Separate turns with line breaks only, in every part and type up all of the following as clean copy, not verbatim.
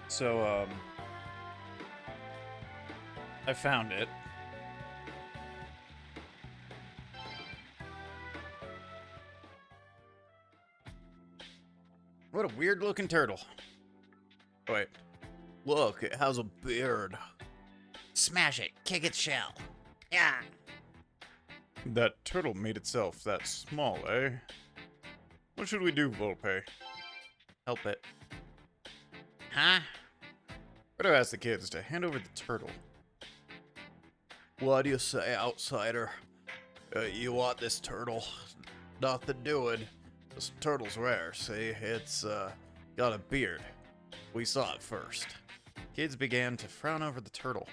So, I found it. What a weird looking turtle. Wait. Look, it has a beard.
Smash it. Kick its shell. Yeah.
That turtle made itself that small, eh? What should we do, Volpe? Help it.
Huh?
Raidou asked the kids to hand over the turtle. What do you say, outsider? You want this turtle? Nothing doing. This turtle's rare, see? It's, got a beard. We saw it first. Kids began to frown over the turtle.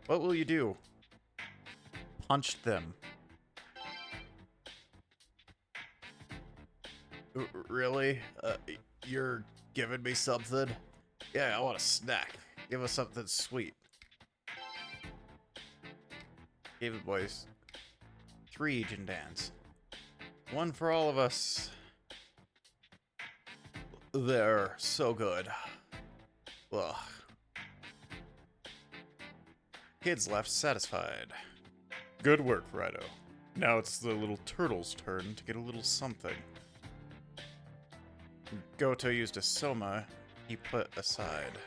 What will you do? Punch them. Really? You're giving me something? Yeah, I want a snack. Give us something sweet. Gave the boys 3 Jindans. One for all of us. They're so good. Ugh. Kids left satisfied. Good work, Raidou. Now it's the little turtle's turn to get a little something. Goto used a soma he put aside.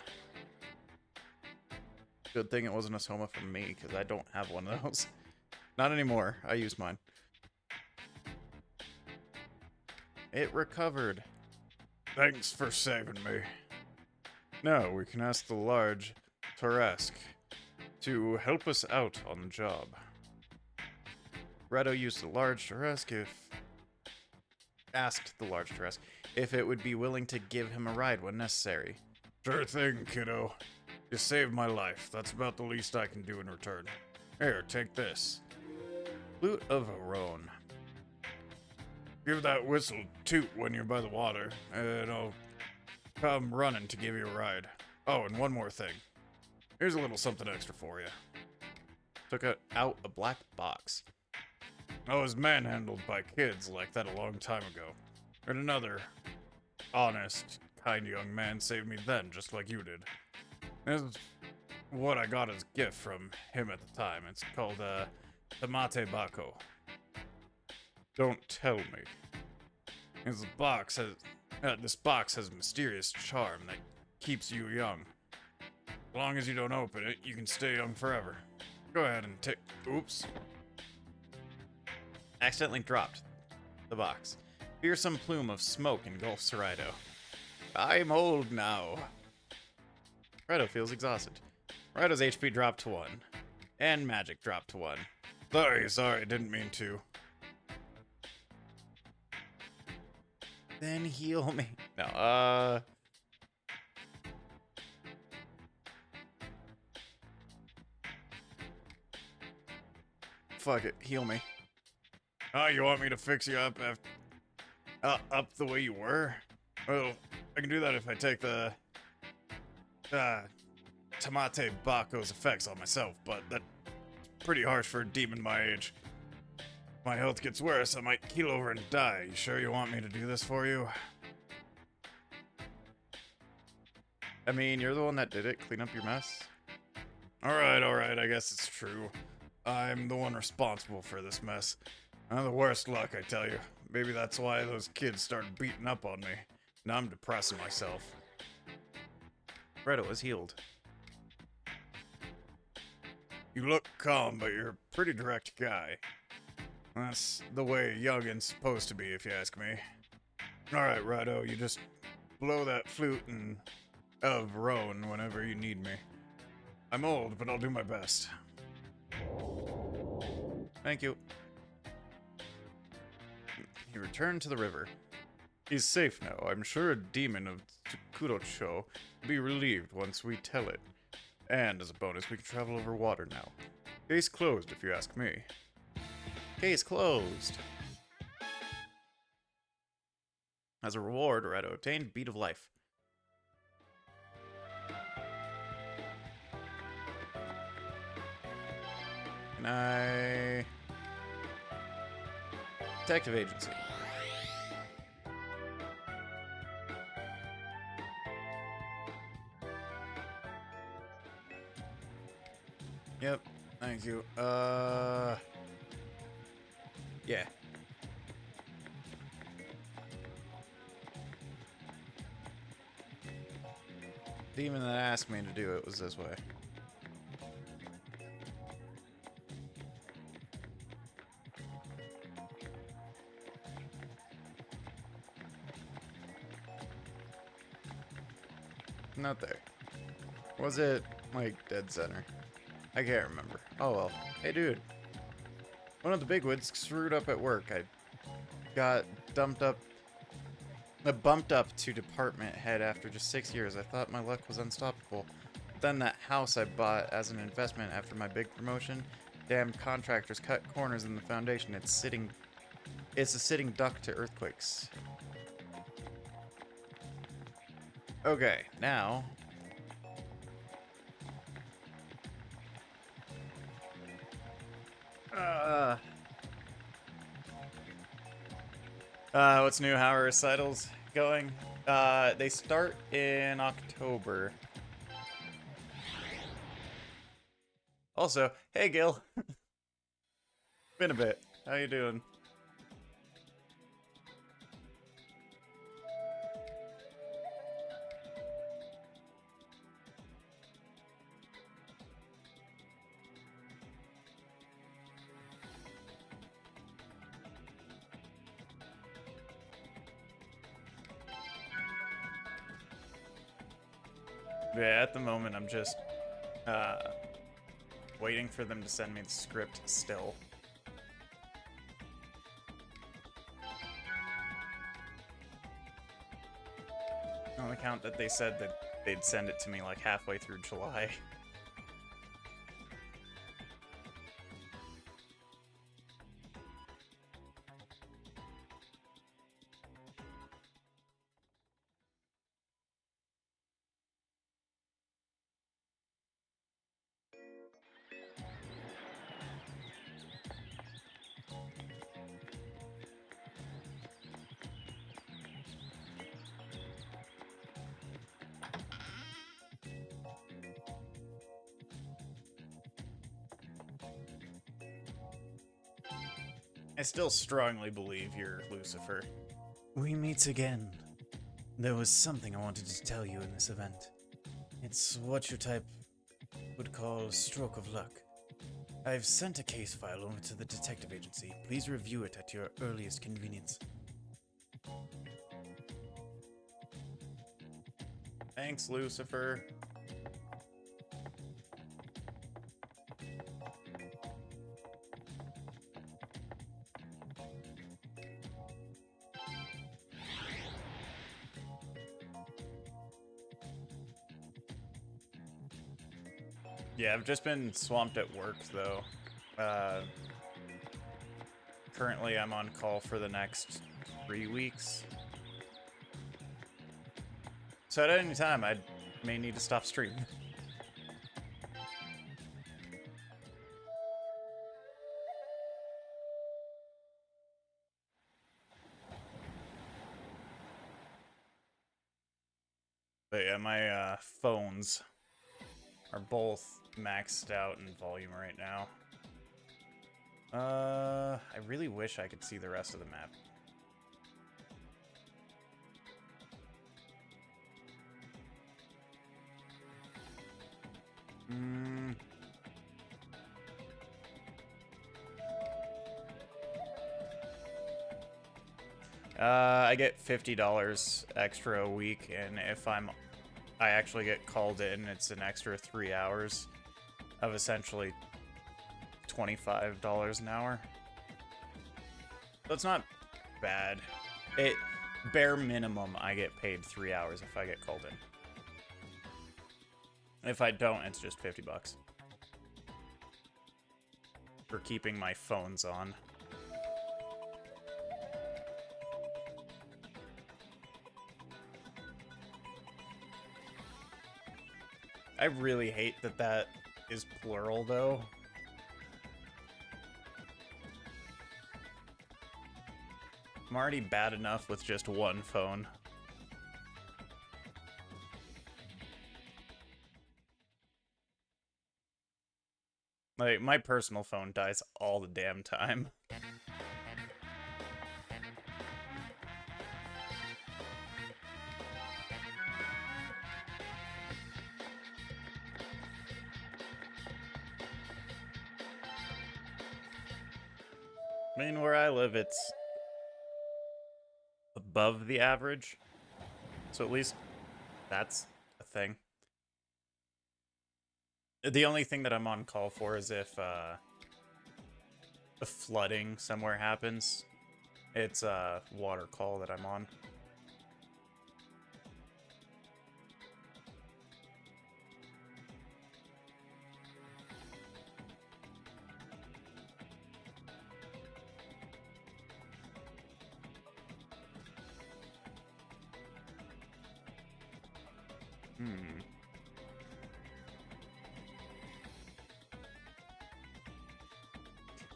Good thing it wasn't a soma for me, because I don't have one of those. Not anymore. I used mine. It recovered. Thanks for saving me. Now we can ask the large Tarask to help us out on the job. Raidou used the large Tarask asked the large Tarask if it would be willing to give him a ride when necessary. Sure thing, kiddo. You saved my life. That's about the least I can do in return. Here, take this. Flute of Aron. Give that whistle toot when you're by the water, and I'll come running to give you a ride. Oh, and one more thing. Here's a little something extra for you. Took out a black box. I was manhandled by kids like that a long time ago. And another honest, kind young man saved me then, just like you did. This is what I got as a gift from him at the time. It's called, Tamate Bako. Don't tell me. This box has a mysterious charm that keeps you young. As long as you don't open it, you can stay young forever. Go ahead and take... Oops. Accidentally dropped the box. Fearsome plume of smoke engulfs Raidou. I'm old now. Raidou feels exhausted. Raidou's HP dropped to 1. And magic dropped to 1. Sorry, didn't mean to. Then heal me. No, fuck it, heal me. Oh, you want me to fix you up up the way you were? Well, I can do that if I take the Tamate Bako's effects on myself, but that's pretty harsh for a demon my age. If my health gets worse, I might keel over and die. You sure you want me to do this for you? I mean, you're the one that did it. Clean up your mess. Alright, I guess it's true. I'm the one responsible for this mess. The worst luck, I tell you. Maybe that's why those kids started beating up on me. Now I'm depressing myself. Raidou is healed. You look calm, but you're a pretty direct guy. That's the way a youngin's supposed to be, if you ask me. Alright, Raidou, you just blow that flute and of Roan whenever you need me. I'm old, but I'll do my best. Thank you. He returned to the river. He's safe now. I'm sure a demon of Tsukurocho will be relieved once we tell it. And as a bonus, we can travel over water now. Case closed, if you ask me. Case closed. As a reward, Raidou obtained Beat of Life. Can I... Detective Agency. Yep. Thank you. Yeah. The demon that asked me to do it was this way. Not there. Was it, like, dead center? I can't remember. Oh well. Hey, dude. One of the bigwigs screwed up at work. I got bumped up to department head after just 6 years. I thought my luck was unstoppable. But then that house I bought as an investment after my big promotion, damn contractors cut corners in the foundation. It's a sitting duck to earthquakes. Okay, now what's new? How are recitals going? They start in October. Also, hey Gil. Been a bit. How you doing? Yeah, at the moment I'm just waiting for them to send me the script still. On account that they said that they'd send it to me like halfway through July. I still strongly believe you're Lucifer. We meet again. There was something I wanted to tell you in this event. It's what your type would call a stroke of luck. I've sent a case file over to the detective agency. Please review it at your earliest convenience. Thanks, Lucifer. Yeah, I've just been swamped at work, though. Currently, I'm on call for the next 3 weeks. So at any time, I may need to stop streaming. But yeah, my phones are both maxed out in volume right now. I really wish I could see the rest of the map. I get $50 extra a week, and if I actually get called in, it's an extra 3 hours of essentially $25 an hour. So it's not bad. Bare minimum, I get paid 3 hours if I get called in. If I don't, it's just $50 for keeping my phones on. I really hate that that is plural, though. I'm already bad enough with just one phone. Like, my personal phone dies all the damn time. I mean, where I live, it's above the average. So at least that's a thing. The only thing that I'm on call for is if a flooding somewhere happens. It's a water call that I'm on.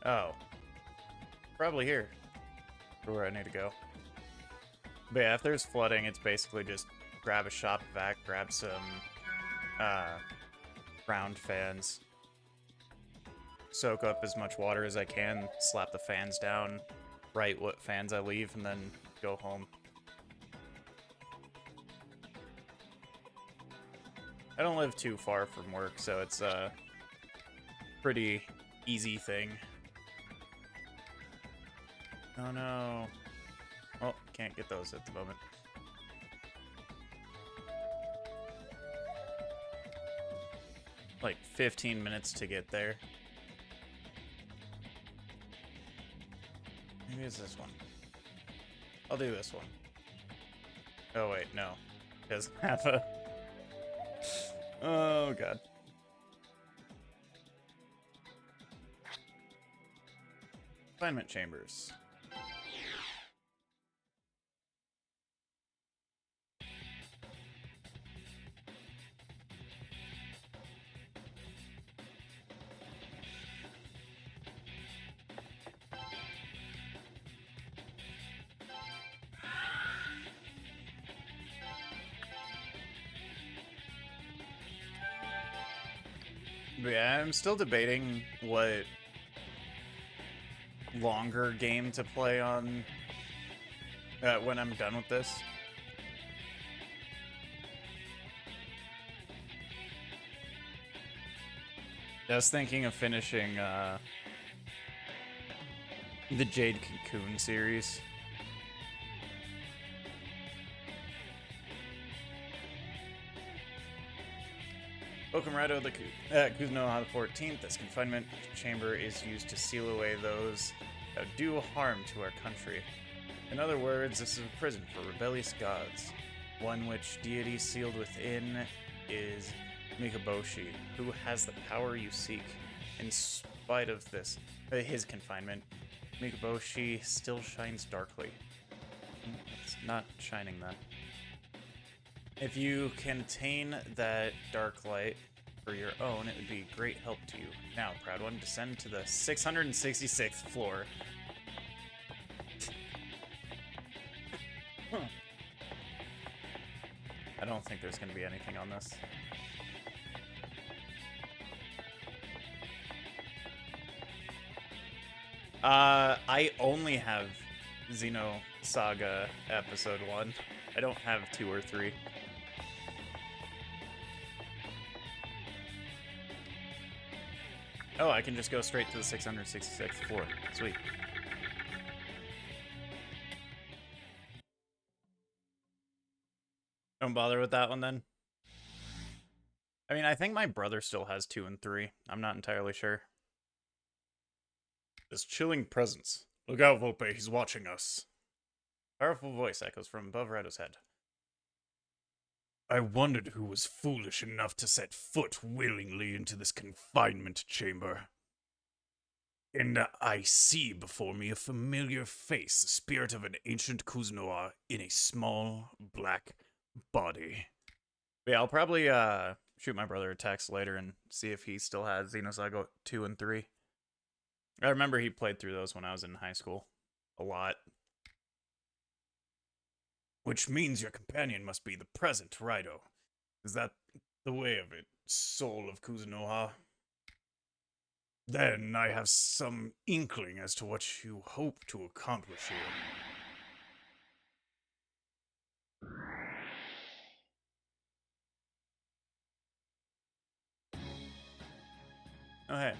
Oh. Probably here. For where I need to go. But yeah, if there's flooding, it's basically just grab a shop vac, grab some round fans, soak up as much water as I can, slap the fans down, write what fans I leave, and then go home. I don't live too far from work, so it's a pretty easy thing. Oh no. Oh, can't get those at the moment. Like 15 minutes to get there. Maybe it's this one. I'll do this one. Oh wait, no. Because half a... Oh god. Confinement chambers. But yeah, I'm still debating what longer game to play on when I'm done with this. I was thinking of finishing the Jade Cocoon series. Welcome, Raidou, the Kuzunoha the 14th. This confinement chamber is used to seal away those that do harm to our country. In other words, this is a prison for rebellious gods. One which deity sealed within is Mikaboshi, who has the power you seek. In spite of this, his confinement, Mikaboshi still shines darkly. It's not shining then. If you can attain that dark light for your own, it would be a great help to you. Now, proud one, descend to the 666th floor. I don't think there's going to be anything on this. I only have Xenosaga Episode 1. I don't have 2 or 3. Oh, I can just go straight to the 666th floor. Sweet. Don't bother with that one then. I mean, I think my brother still has 2 and 3. I'm not entirely sure. This chilling presence. Look out, Volpe, he's watching us. Powerful voice echoes from above Raidou's head. I wondered who was foolish enough to set foot willingly into this confinement chamber. And I see before me a familiar face, the spirit of an ancient Kuzunoha in a small, black body. But yeah, I'll probably shoot my brother a text later and see if he still has Xenosaga 2 and 3. I remember he played through those when I was in high school. A lot. Which means your companion must be the present Raidou. Is that the way of it, soul of Kuzunoha? Then I have some inkling as to what you hope to accomplish here. Oh, hey.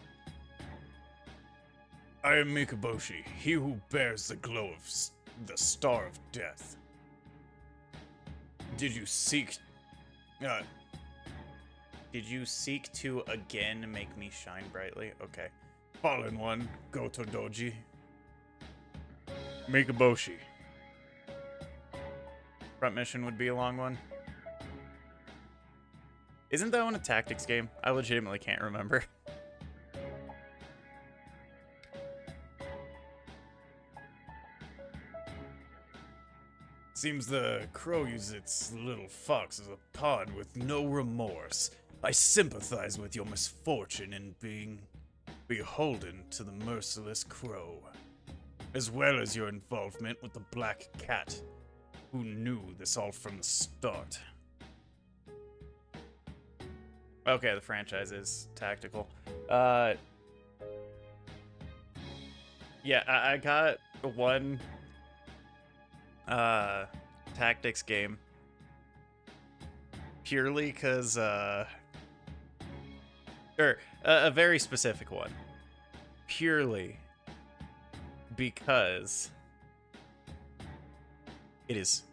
I am Mikaboshi, he who bears the glow of the Star of Death. Did you seek to again make me shine brightly? Okay. Fallen one, go to Doji. Mikaboshi. Front mission would be a long one. Isn't that one a tactics game? I legitimately can't remember. Seems the crow uses its little fox as a pawn with no remorse. I sympathize with your misfortune in being beholden to the merciless crow, as well as your involvement with the black cat, who knew this all from the start. Okay, the franchise is tactical. Yeah, I got one tactics game purely because or a very specific one purely because it is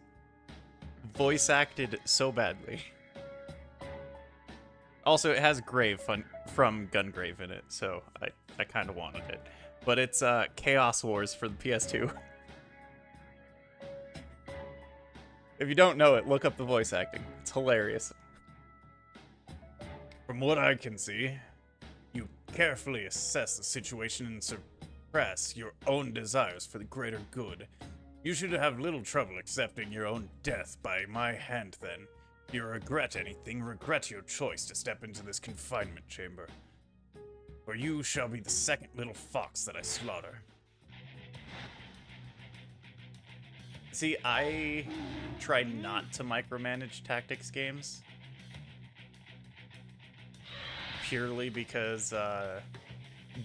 voice acted so badly. Also, it has Grave from Gungrave in it, so I kind of wanted it. But it's Chaos Wars for the PS2. If you don't know it, look up the voice acting. It's hilarious. From what I can see, you carefully assess the situation and suppress your own desires for the greater good. You should have little trouble accepting your own death by my hand then. If you regret anything, regret your choice to step into this confinement chamber. For you shall be the second little fox that I slaughter. See, I try not to micromanage tactics games. Purely because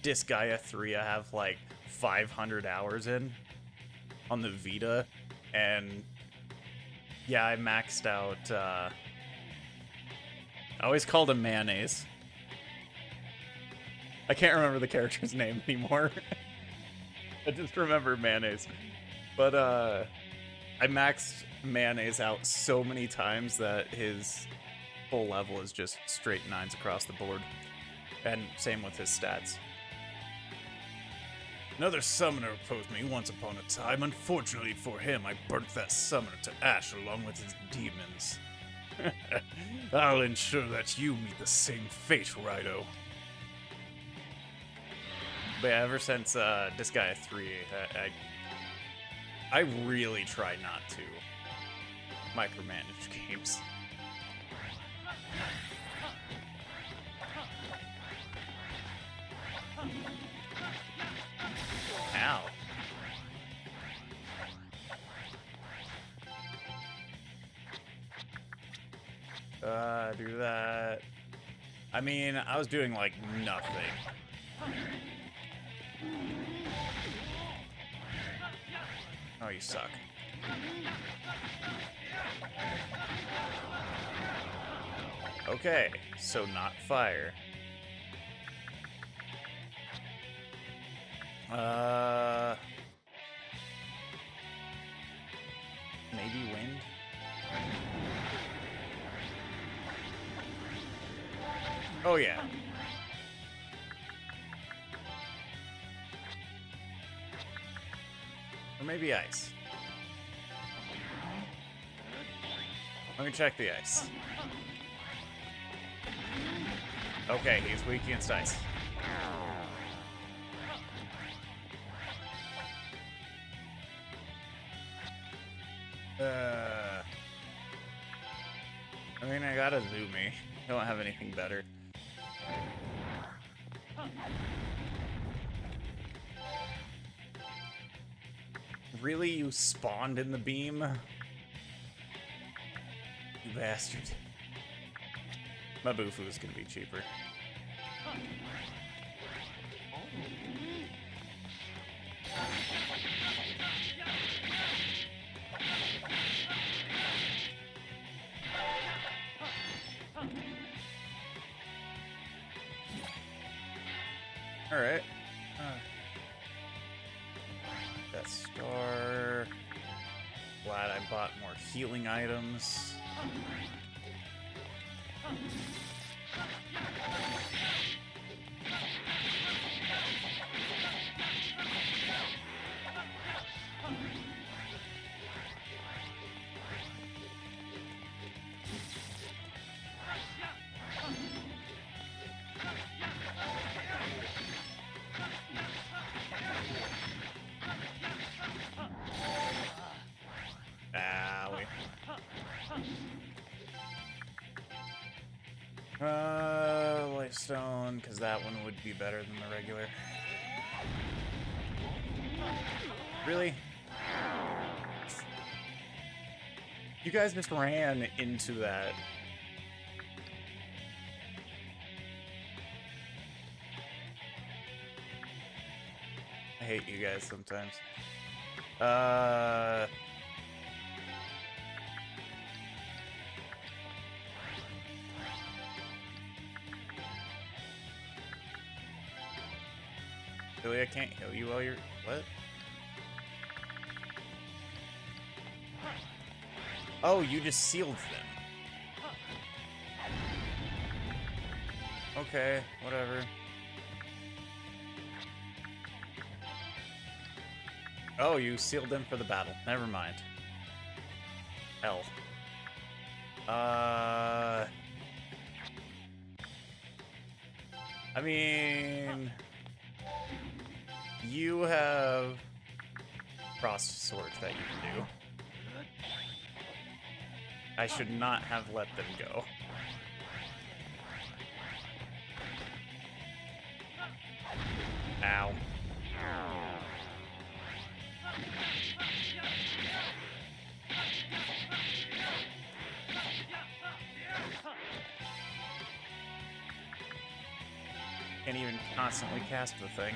Disgaea 3 I have like 500 hours in on the Vita. And yeah, I maxed out, I always called him Mayonnaise. I can't remember the character's name anymore. I just remember Mayonnaise. But I maxed Mayonnaise out so many times that his full level is just straight 9s across the board. And same with his stats. Another summoner opposed me once upon a time. Unfortunately for him, I burnt that summoner to ash along with his demons. I'll ensure that you meet the same fate, Raidou. But yeah, ever since Disgaea 3, I really try not to micromanage games. Ow. Do that. I mean, I was doing like nothing. Oh, you suck. Okay, so not fire. Maybe wind? Oh, yeah. Or maybe ice. Let me check the ice. Okay, he's weak against ice. I mean, I got a Zumi. I don't have anything better. Really? You spawned in the beam? You bastard. My Bufu is gonna be cheaper. Alright. Death Star. Glad I bought more healing items. Lifestone, because that one would be better than the regular. Really? You guys just ran into that. I hate you guys sometimes. Really, I can't heal you while you're... What? Oh, you just sealed them. Okay, whatever. Oh, you sealed them for the battle. Never mind. Hell. I mean... You have frost swords that you can do. I should not have let them go. Ow. Can't even constantly cast the thing.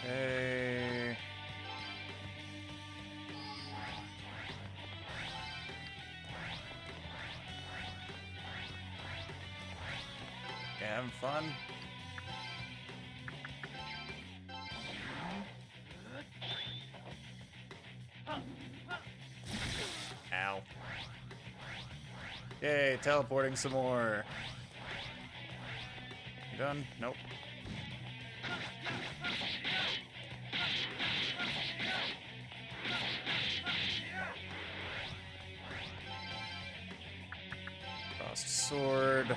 Hey. Yeah, having fun? Ow. Yay, teleporting some more. You done? Nope. Frost sword.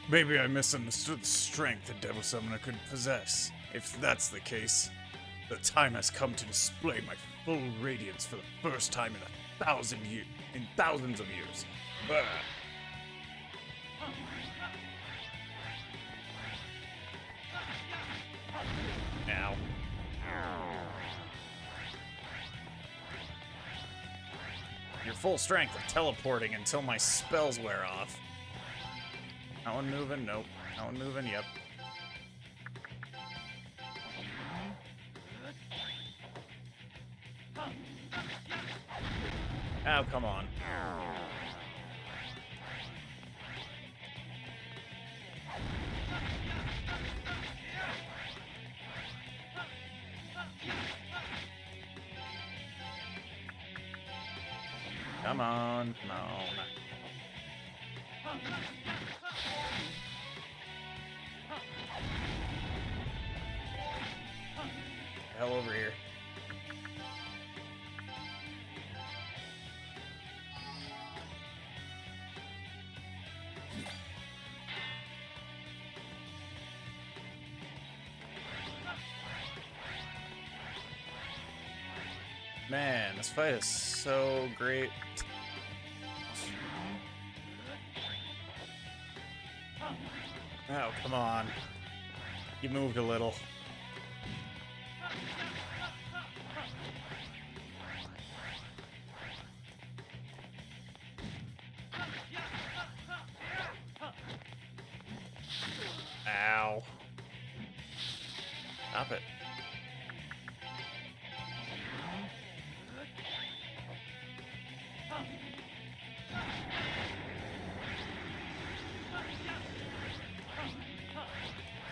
Maybe I misunderstood the strength a Devil Summoner could possess. If that's the case, the time has come to display my full radiance for the first time in thousands of years. Bah. Ow. Your full strength of teleporting until my spells wear off. That one moving? Nope. That one moving? Yep. Oh, come on. Come on, come on. Hell over here. Man, this fight is so great. Oh, come on. You moved a little. Ow. Stop it.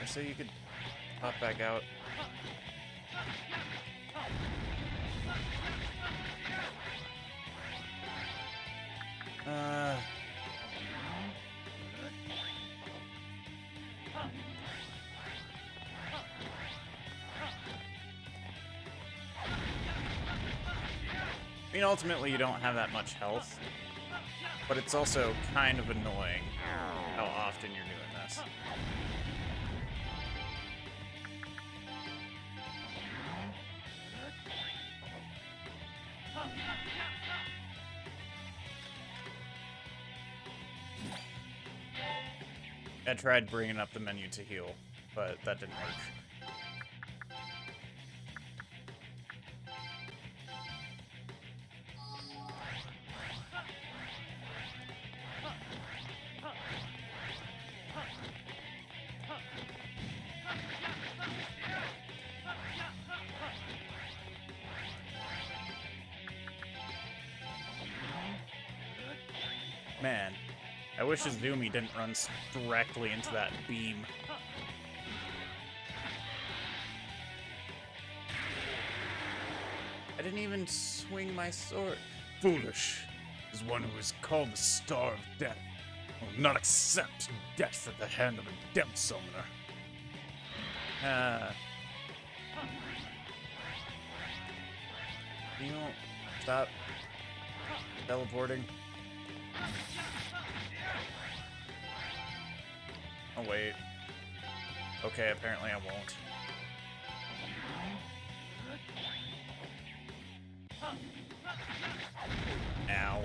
So you could pop back out. I mean, ultimately, you don't have that much health, but it's also kind of annoying how often you're doing this. I tried bringing up the menu to heal, but that didn't work. Man, I wish Izumi didn't run directly into that beam. I didn't even swing my sword.
Foolish is one who is called the Star of Death. Will not accept death at the hand of a Death Summoner.
You don't stop teleporting. Oh, wait. Okay, apparently I won't. Ow.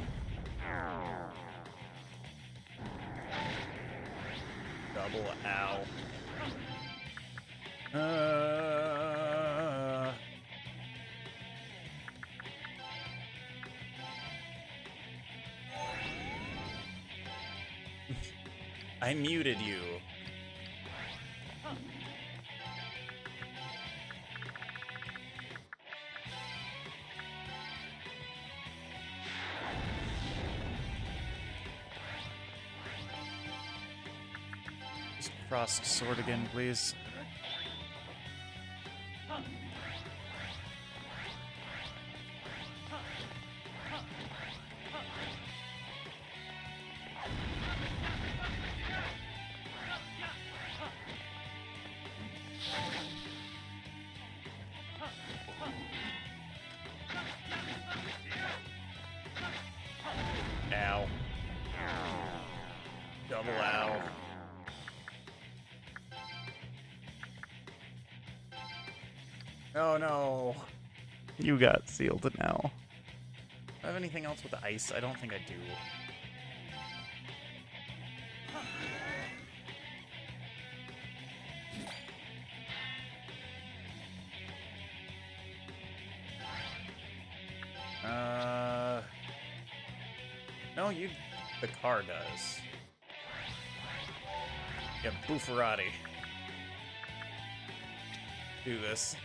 Double ow. I muted you. Just crossed sword again, please. Ow. Double ow. Oh no. You got sealed now. Do I have anything else with the ice? I don't think I do. No, the car does. Yeah, Bufferati. Do this.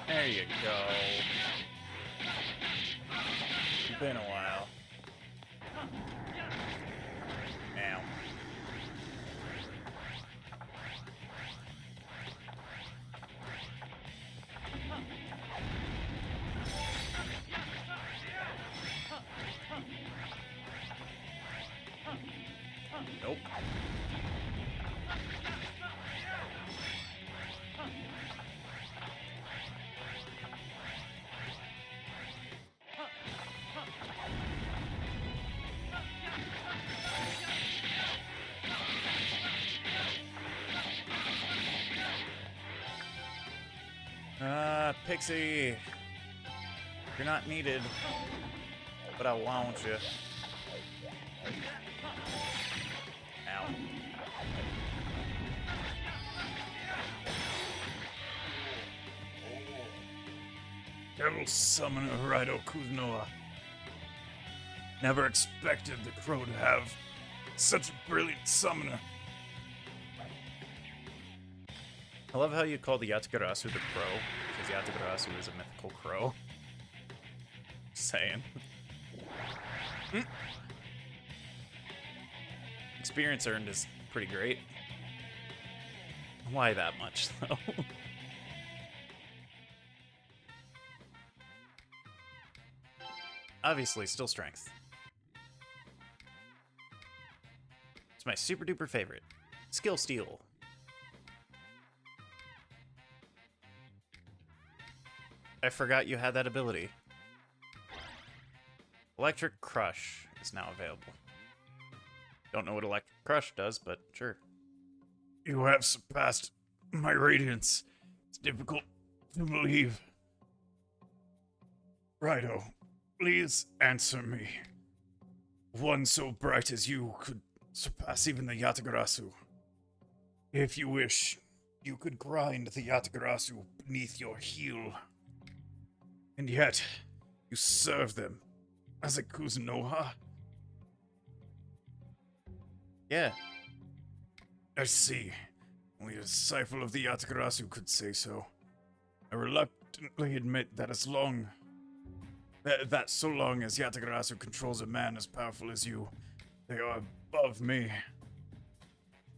There you go. It's been a while. Ow. Nope. Pixie. You're not needed, but I want you. Ow.
Devil Summoner Raidou Kuzunoa. Never expected the crow to have such a brilliant summoner.
I love how you call the Yatagarasu the crow, because Yatagarasu is a mythical crow. Saying. Experience earned is pretty great. Why that much, though? Obviously, still strength. It's my super duper favorite. Skill steal. I forgot you had that ability. Electric Crush is now available. Don't know what Electric Crush does, but sure.
You have surpassed my radiance. It's difficult to believe. Raidou, please answer me. One so bright as you could surpass even the Yatagarasu. If you wish, you could grind the Yatagarasu beneath your heel. And yet, you serve them as a Kuzunoha?
Yeah.
I see. Only a disciple of the Yatagarasu could say so. I reluctantly admit that as long... That so long as Yatagarasu controls a man as powerful as you, they are above me.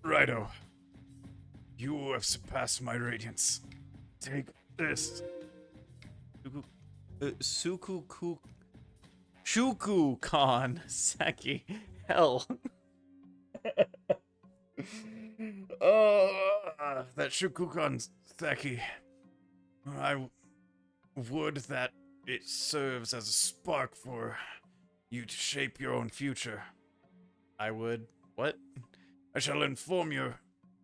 Raidou, you have surpassed my radiance. Take this.
Shuku-kan Seki. Hell.
That Shukukan Theki. I would that it serves as a spark for you to shape your own future.
I would... What?
I shall inform your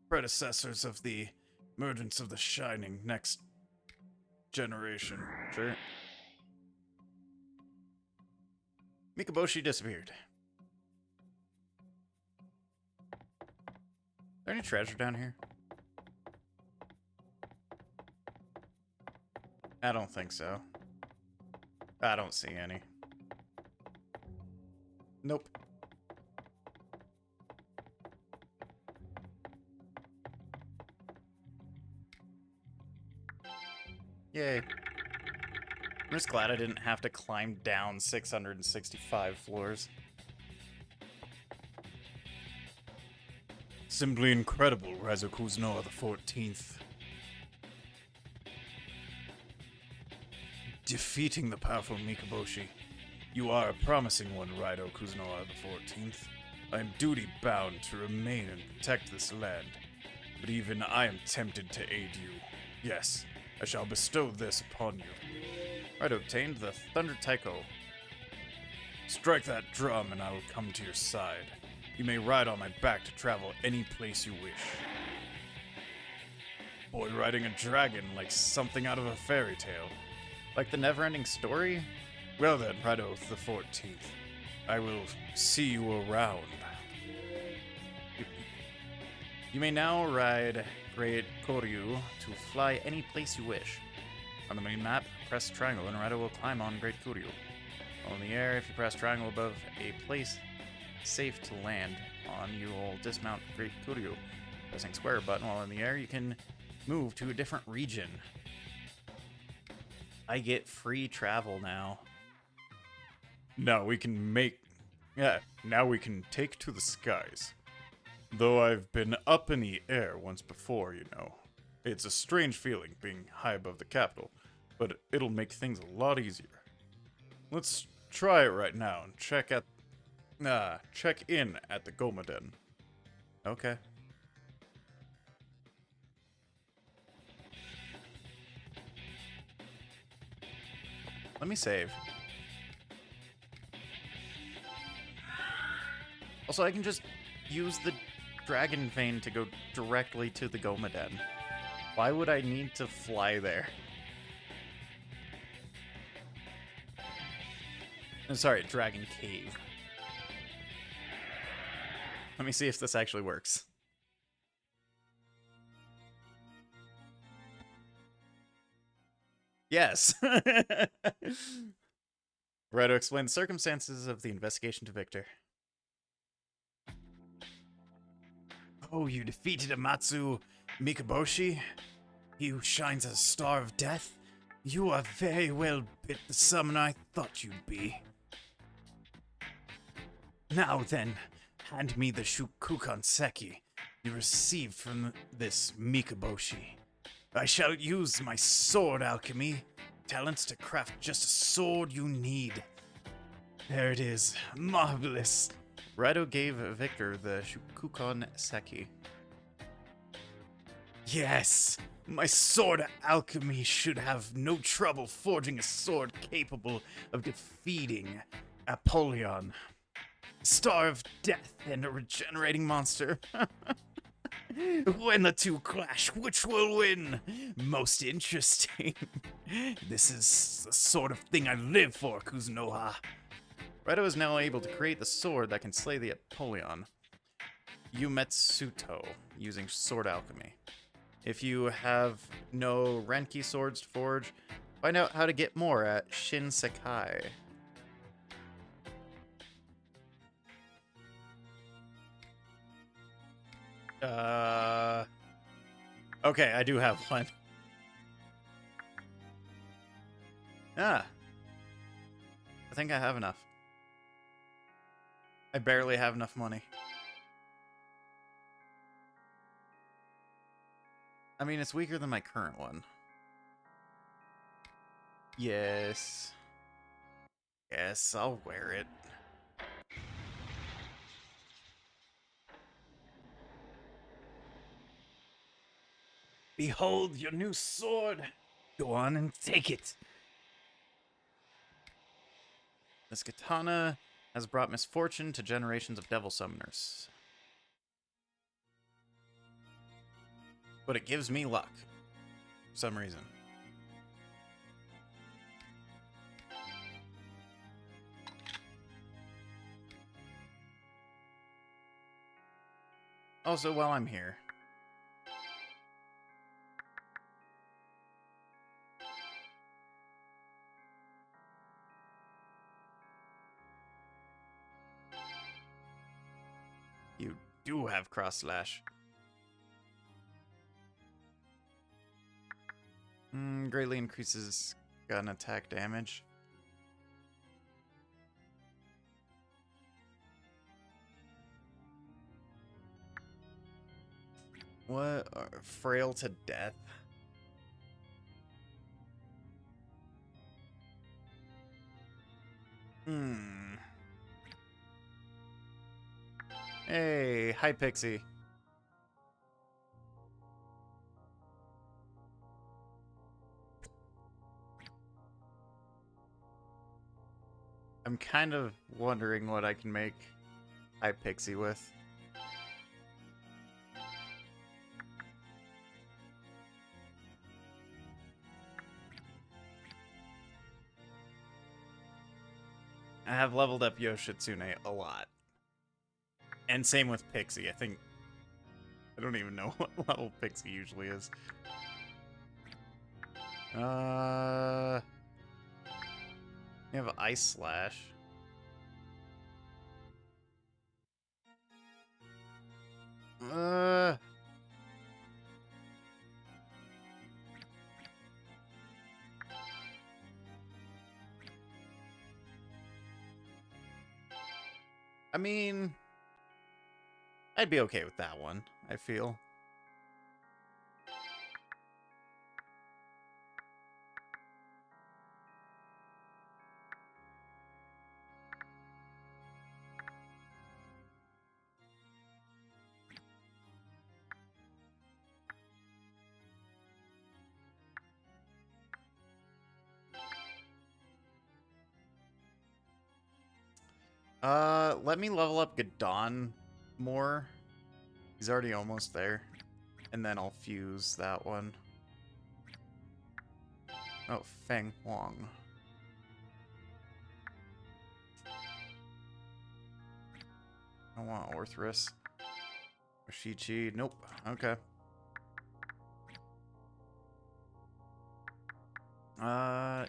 predecessors of the emergence of the Shining next generation.
Sure. Mikaboshi disappeared. Is there any treasure down here? I don't think so. I don't see any. Nope. Yay. I'm just glad I didn't have to climb down 665 floors.
Simply incredible, Raidou Kuzunoa the 14th. Defeating the powerful Mikaboshi. You are a promising one, Raidou Kuzunoa the 14th. I am duty-bound to remain and protect this land. But even I am tempted to aid you. Yes, I shall bestow this upon you.
Raidou obtained the Thunder Taiko.
Strike that drum and I will come to your side. You may ride on my back to travel any place you wish. Boy riding a dragon like something out of a fairy tale.
Like the never-ending story?
Well then, Raidou the 14th. I will see you around.
You may now ride Great Koryu to fly any place you wish. On the main map, press triangle and Raidou will climb on Great Koryu. While in the air, if you press triangle above a place safe to land on, you will dismount Great Koryu. Pressing square button while in the air, you can move to a different region. I get free travel now.
Now we can take to the skies. Though I've been up in the air once before, you know. It's a strange feeling being high above the capital, but it'll make things a lot easier. Let's try it right now and check in at the Gomaden.
Okay. Let me save. Also, I can just use the Dragon Vein to go directly to the Gomaden. Why would I need to fly there? I'm sorry, Dragon Cave. Let me see if this actually works. Yes. Raidou explained the circumstances of the investigation to Victor.
Oh, you defeated Amatsu Mikaboshi? He who shines as a star of death? You are very well bit the summoner I thought you'd be. Now then, hand me the Shukukan Seki you received from this Mikaboshi. I shall use my sword alchemy talents to craft just a sword you need. There it is. Marvelous.
Raidou gave Victor the Shukukan Seki.
Yes, my sword alchemy should have no trouble forging a sword capable of defeating Apollyon, Star of Death, and a regenerating monster. When the two clash, which will win? Most interesting. This is the sort of thing I live for, Kuzunoha.
Raidou is now able to create the sword that can slay the Apollyon, Yumetsuto, using sword alchemy. If you have no Renki swords to forge, find out how to get more at Shinsekai. Okay, I do have one. Ah. I think I have enough. I barely have enough money. I mean, it's weaker than my current one. Yes. Yes, I'll wear it.
Behold your new sword. Go on and take it.
This katana has brought misfortune to generations of devil summoners. But it gives me luck. For some reason. Also, while I'm here, you do have cross slash. Greatly increases gun attack damage. What? Frail to death? Hey, hi Pixie. I'm kind of wondering what I can make hi Pixie with. I have leveled up Yoshitsune a lot. And same with Pixie. I don't even know what level Pixie usually is. You have Ice Slash. I mean, I'd be okay with that one, I feel. Let me level up Gadon more. He's already almost there. And then I'll fuse that one. Oh, Feng Huang. I want Orthrus. Shichi. Nope. Okay.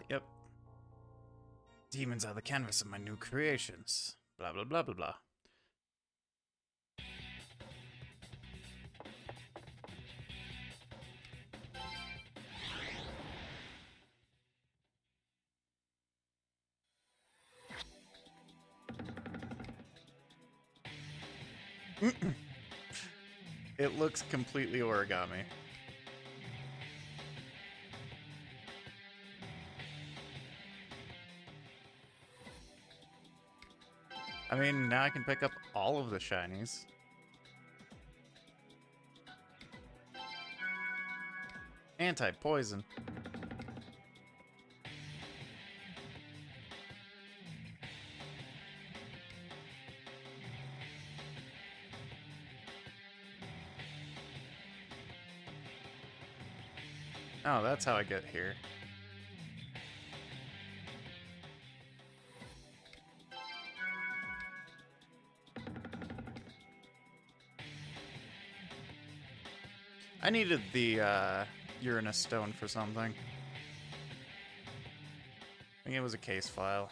Yep. Demons are the canvas of my new creations. Blah, blah, blah, blah, blah. It looks completely origami. I mean, now I can pick up all of the shinies. Anti-poison. Oh, that's how I get here. I needed the Uranus stone for something. I think it was a case file.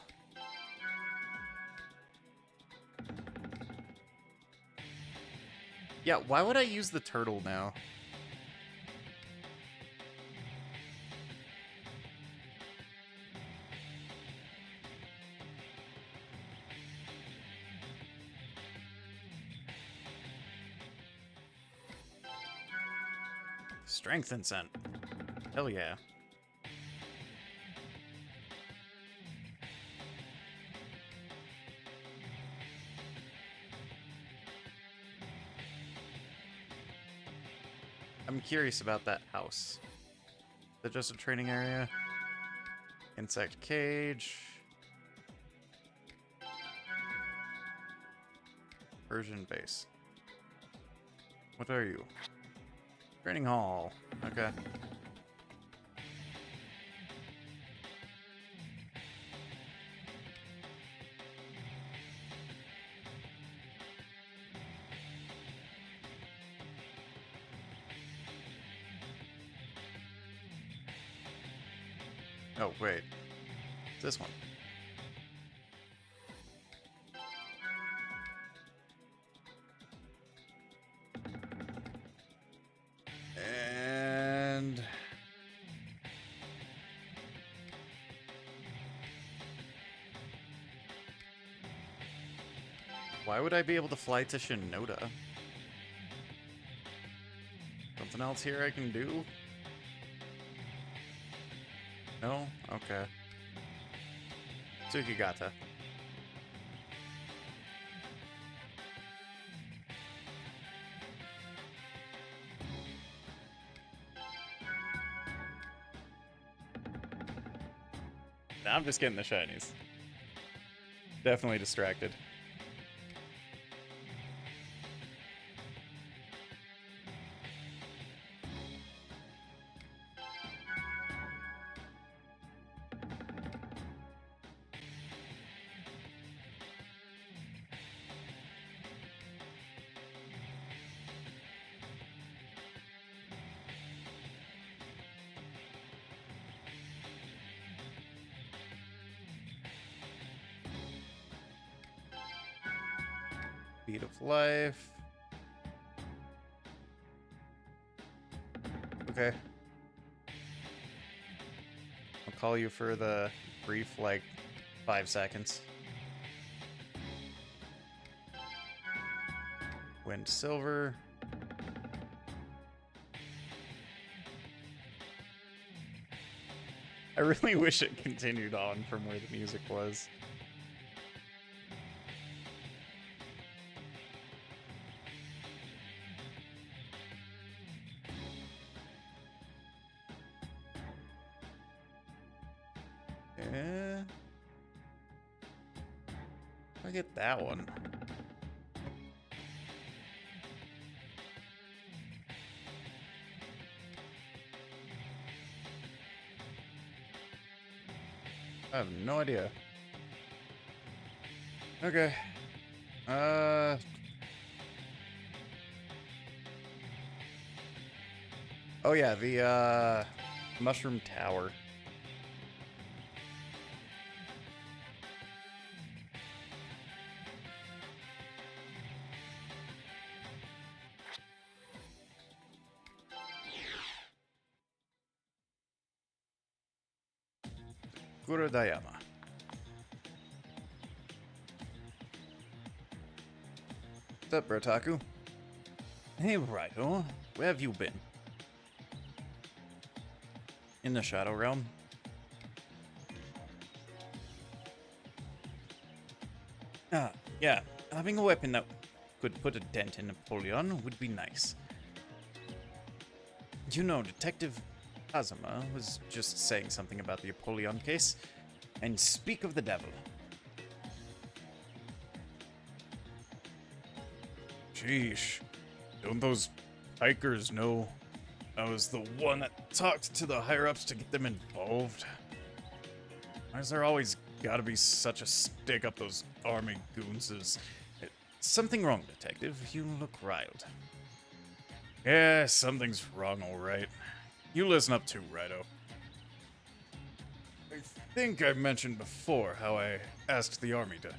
Yeah, why would I use the turtle now? Strength and scent. Hell yeah. I'm curious about that house. Is it just a training area? Insect cage. Persian base. What are you? Training hall. Okay. Oh, wait. It's this one. And... why would I be able to fly to Shinoda? Something else here I can do? No? Okay. Tsukigata. Now I'm just getting the shinies. Definitely distracted. Beat of life. Okay. I'll call you for the brief, like, 5 seconds. Wind silver. I really wish it continued on from where the music was. I get that one. I have no idea. Okay. Oh yeah, the Mushroom Tower. Kurodayama. What's up, Brotaku? Hey, Raidou. Where have you been? In the Shadow Realm? Ah, yeah. Having a weapon that could put a dent in Napoleon would be nice. You know, Detective Kazuma was just saying something about the Apollyon case. And speak of the devil.
Sheesh. Don't those hikers know I was the one that talked to the higher-ups to get them involved? Why is there always gotta be such a stick up those army goons?
Something wrong, Detective. You look riled.
Yeah, something's wrong, alright. You listen up too, Raidou. I think I mentioned before how I asked the army to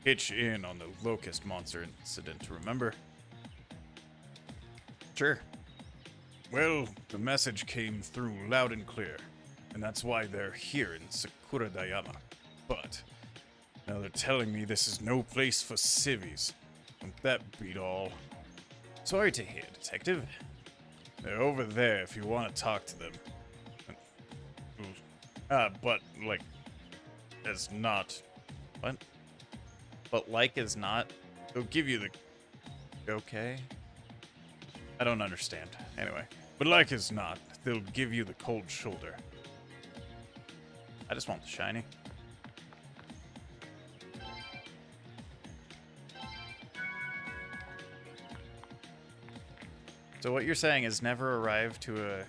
hitch in on the Locust Monster incident, remember?
Sure.
Well, the message came through loud and clear, and that's why they're here in Sakuradayama. But now they're telling me this is no place for civvies. Won't that beat all?
Sorry to hear, Detective.
They're over there if you want to talk to them. But, like, as not.
What? But like is not?
They'll give you the.
Okay.
I don't understand. Anyway. But like as not, they'll give you the cold shoulder.
I just want the shiny. So what you're saying is never arrive to a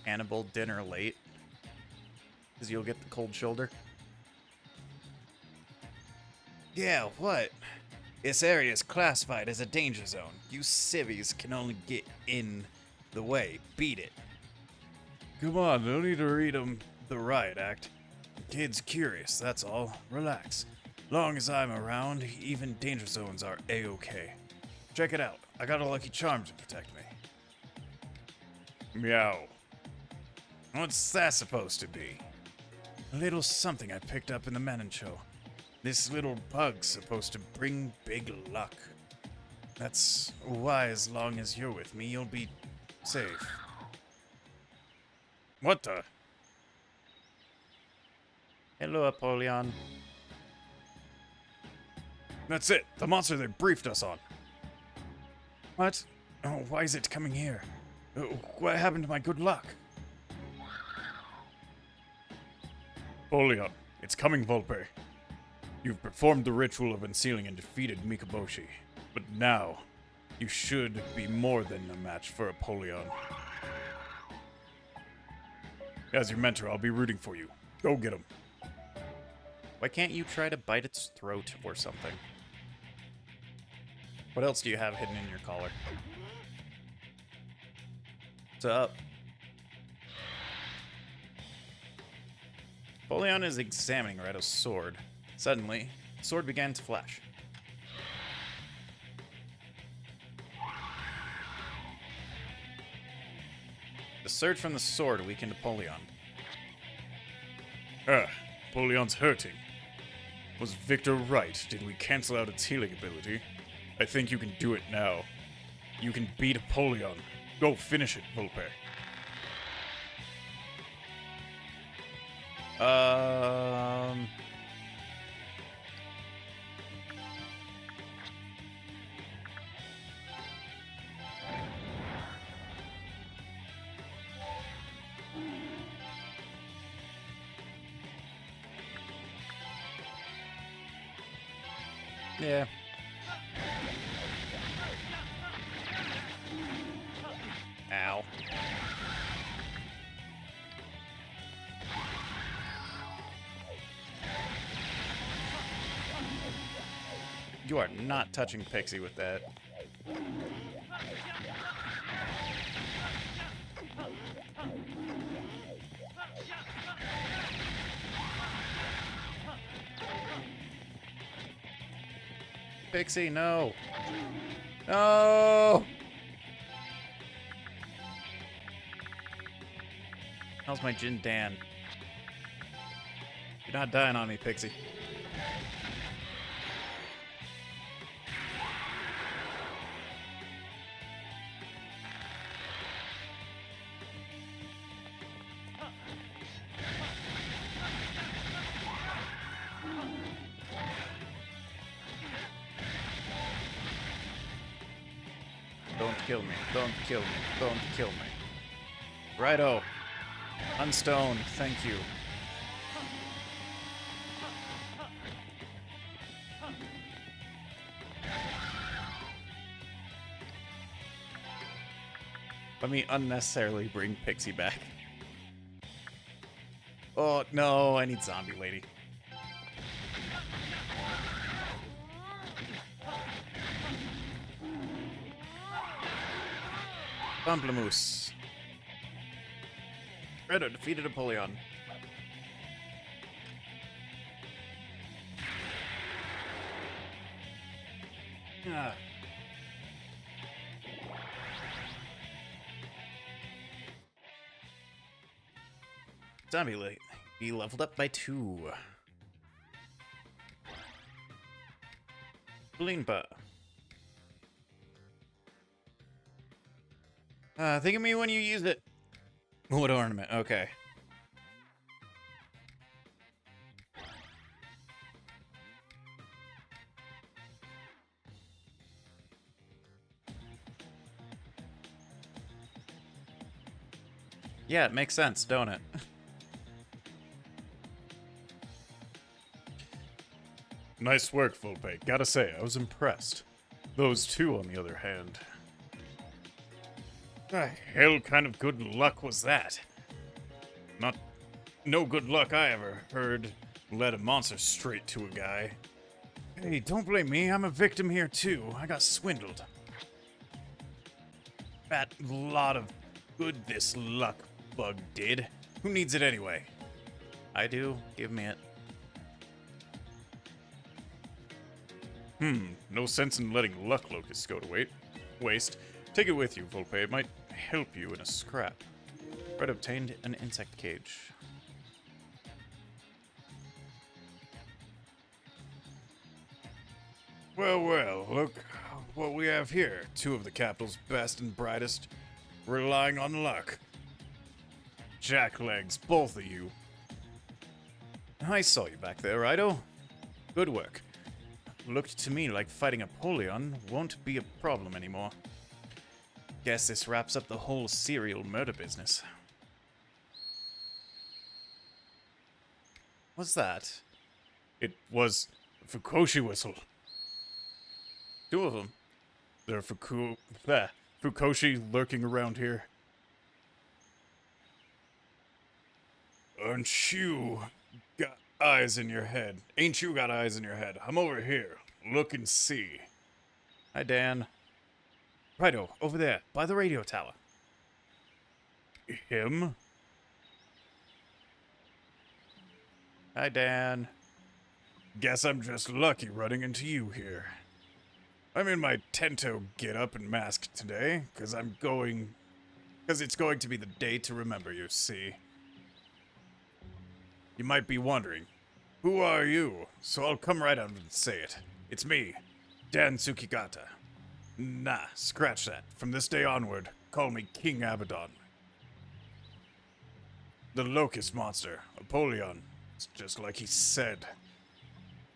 cannibal dinner late? Because you'll get the cold shoulder?
Yeah, what? This area is classified as a danger zone. You civvies can only get in the way. Beat it.
Come on, no need to read them the riot act. The kid's curious, that's all. Relax. Long as I'm around, even danger zones are A-okay. Check it out. I got a lucky charm to protect me. Meow. What's that supposed to be? A little something I picked up in the Menon show. This little bug's supposed to bring big luck. That's why as long as you're with me, you'll be safe. What the?
Hello, Apollyon.
That's it. The monster they briefed us on. What? Oh, why is it coming here? What happened to my good luck? Apollyon, it's coming, Volpe. You've performed the ritual of unsealing and defeated Mikaboshi. But now, you should be more than a match for Apollyon. As your mentor, I'll be rooting for you. Go get him.
Why can't you try to bite its throat or something? What else do you have hidden in your collar? What's up? Apollyon is examining Raidou's sword. Suddenly, the sword began to flash. The surge from the sword weakened Apollyon.
Apollyon's hurting. Was Victor right? Did we cancel out its healing ability? I think you can do it now. You can beat Apollyon. Go finish it, Volpe.
Yeah. Ow. You are not touching Pixie with that. Pixie, no. No! How's my Jin Dan? You're not dying on me, Pixie. Don't kill me. Don't kill me. Don't kill me. Righto. Unstone. Thank you. Let me unnecessarily bring Pixie back. Oh, no. I need Zombie Lady. Pamplemousse. Raidou defeated Apollyon. Ah. Zombie Lady. He leveled up by 2. Blimpa. Think of me when you use it. What ornament? Okay. Yeah, it makes sense, don't it?
Nice work, Volpe. Gotta say, I was impressed. Those two, on the other hand. The hell kind of good luck was that? No good luck I ever heard led a monster straight to a guy. Hey, don't blame me. I'm a victim here too. I got swindled. That lot of good this luck bug did. Who needs it anyway?
I do. Give me it.
No sense in letting luck locusts go to waste. Take it with you, Volpe. It might help you in a scrap.
Red obtained an insect cage.
Well, well, look what we have here. 2 of the capital's best and brightest, relying on luck. Jacklegs, both of you.
I saw you back there, Raidou. Good work. Looked to me like fighting Apollyon won't be a problem anymore. Guess this wraps up the whole serial murder business. What's that?
It was a Fukoshi whistle.
2 of them.
There are Fukoshi lurking around here. Aren't you got eyes in your head? Ain't you got eyes in your head? I'm over here. Look and see.
Hi, Dan. Raidou, over there, by the radio tower.
Him?
Hi, Dan.
Guess I'm just lucky running into you here. I'm in my Tento get-up and mask today, because it's going to be the day to remember, you see. You might be wondering, who are you? So I'll come right out and say it. It's me, Dan Tsukigata. Nah, scratch that. From this day onward, call me King Abaddon. The Locust Monster, Apollyon. It's just like he said.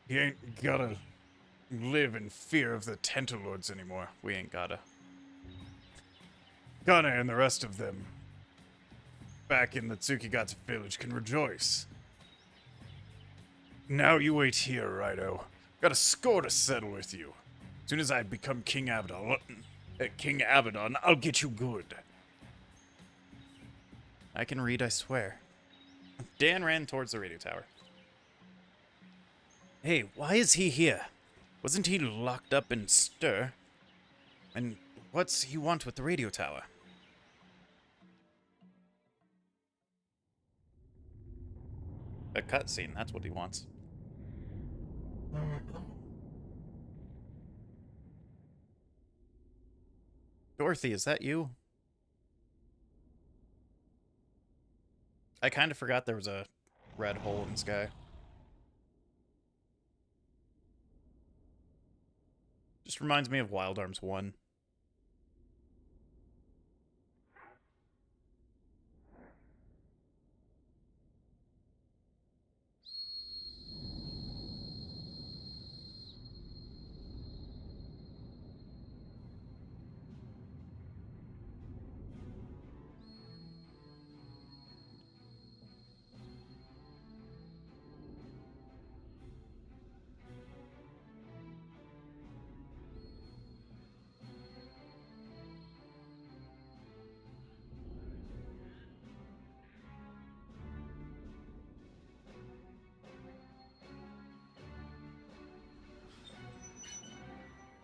He ain't gotta live in fear of the Tentalords anymore.
We ain't gotta.
Kana and the rest of them back in the Tsukigata village can rejoice. Now you wait here, Raidou. Got a score to settle with you. As soon as I become King Abaddon, I'll get you good.
I can read, I swear. Dan ran towards the radio tower. Hey, why is he here? Wasn't he locked up in Stir? And what's he want with the radio tower? A cutscene, that's what he wants. Dorothy, is that you? I kind of forgot there was a red hole in the sky. Just reminds me of Wild Arms 1.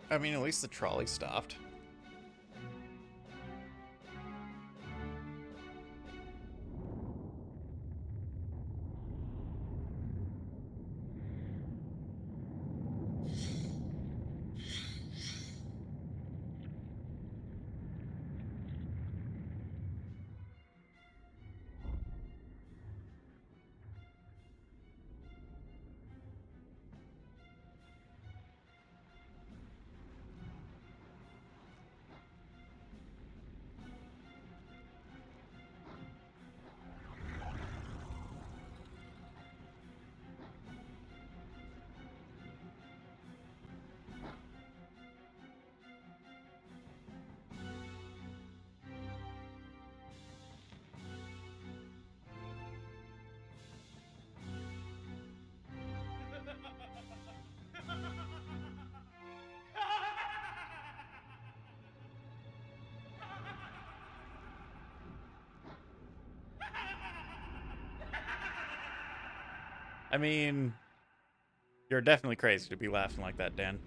I mean, at least the trolley stopped. I mean, you're definitely crazy to be laughing like that, Dan.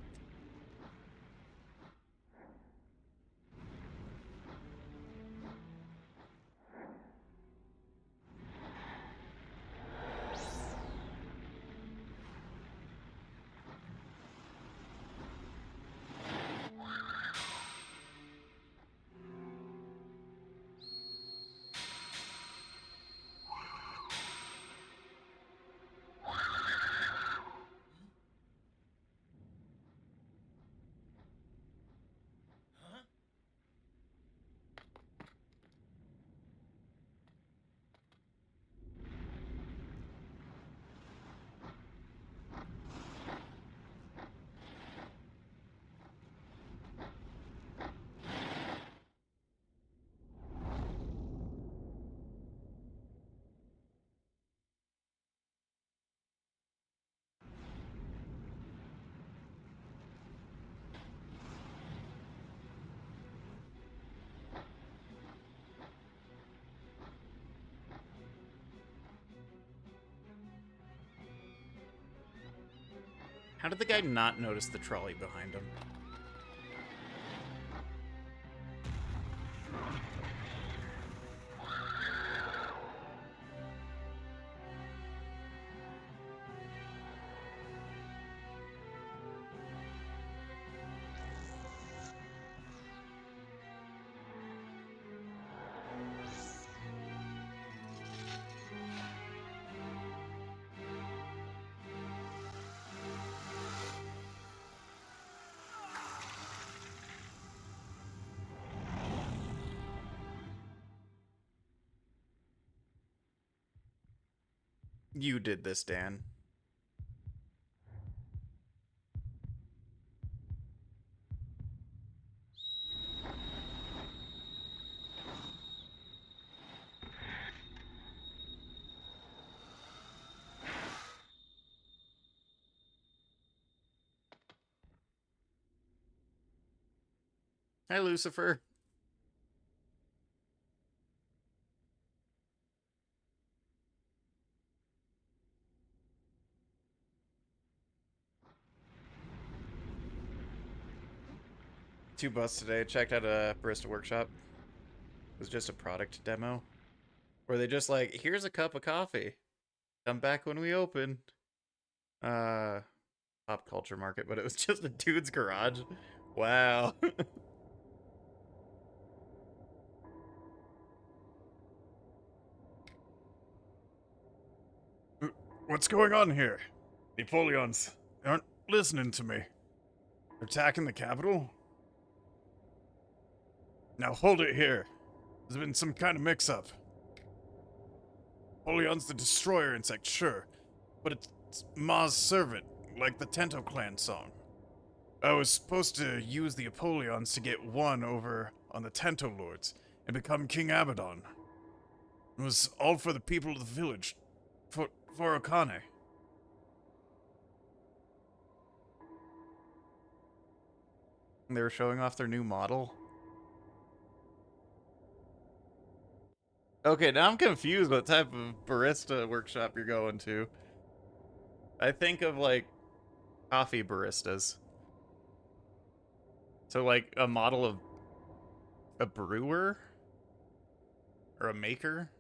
How did the guy not notice the trolley behind him? You did this, Dan. Hi, Lucifer. Two busts today. Checked out a barista workshop. It was just a product demo where they just like, here's a cup of coffee. Come back when we open. Pop culture market, but it was just a dude's garage. Wow.
What's going on here? The Apollons aren't listening to me. They're attacking the capital? Now hold it here. There's been some kind of mix-up. Apollon's the destroyer insect, sure, but it's Ma's servant, like the Tento clan song. I was supposed to use the Apollons to get one over on the Tento lords and become King Abaddon. It was all for the people of the village, for Okane.
They were showing off their new model. Okay, now I'm confused what type of barista workshop you're going to. I think of, like, coffee baristas. So, like, a model of a brewer? Or a maker?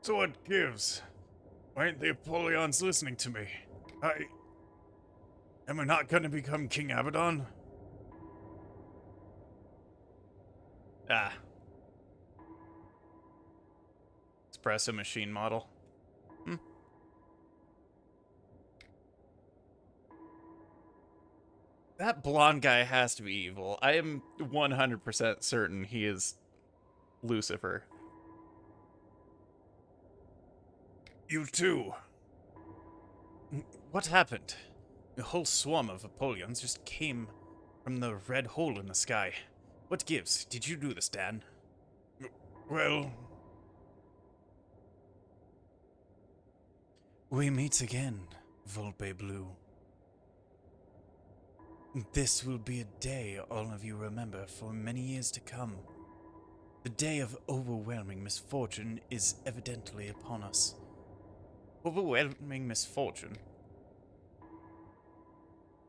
So what gives? Why aren't the Apollons listening to me? Am I not gonna become King Abaddon?
Ah. Espresso machine model. That blonde guy has to be evil. I am 100% certain he is Lucifer.
You too.
What happened? A whole swarm of Apollons just came from the red hole in the sky. What gives? Did you do this, Dan?
Well,
We meet again, Volpe Blue. This will be a day all of you remember for many years to come. The day of overwhelming misfortune is evidently upon us.
Overwhelming misfortune?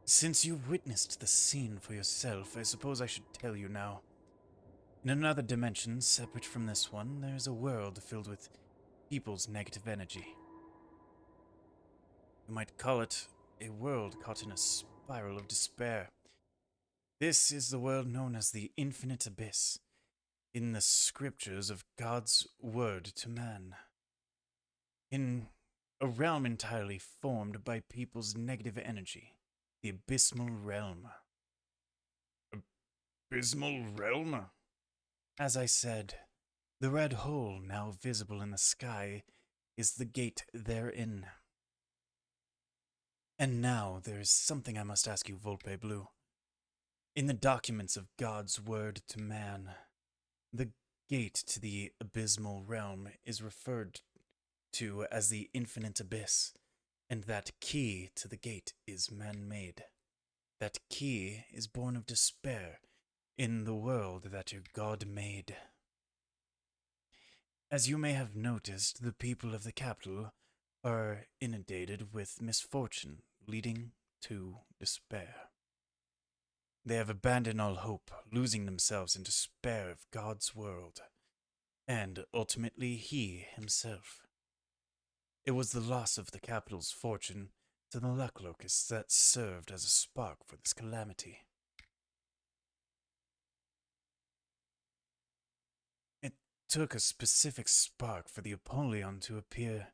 Since you've witnessed the scene for yourself, I suppose I should tell you now. In another dimension, separate from this one, there is a world filled with people's negative energy. You might call it a world caught in a spiral of despair. This is the world known as the Infinite Abyss, in the scriptures of God's word to man. In a realm entirely formed by people's negative energy, the Abysmal Realm.
Abysmal Realm?
As I said, the red hole now visible in the sky is the gate therein. And now there is something I must ask you, Volpe Blue. In the documents of God's word to man, the gate to the abysmal realm is referred to as the infinite abyss, and that key to the gate is man-made. That key is born of despair in the world that your God made. As you may have noticed, the people of the capital are inundated with misfortune, leading to despair. They have abandoned all hope, losing themselves in despair of God's world, and ultimately he himself. It was the loss of the capital's fortune to the luck locusts that served as a spark for this calamity. It took a specific spark for the Apollyon to appear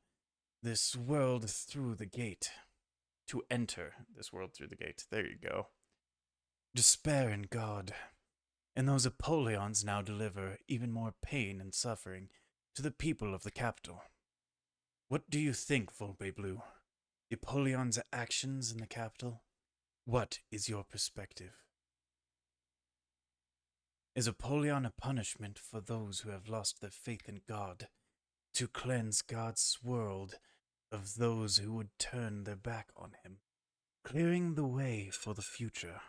this world through the gate.
To enter this world through the gate. There you go.
Despair in God. And those Apollons now deliver even more pain and suffering to the people of the capital. What do you think, Volpe Blue? The Apollon's actions in the capital? What is your perspective? Is Apollyon a punishment for those who have lost their faith in God, to cleanse God's world of those who would turn their back on him, clearing the way for the future?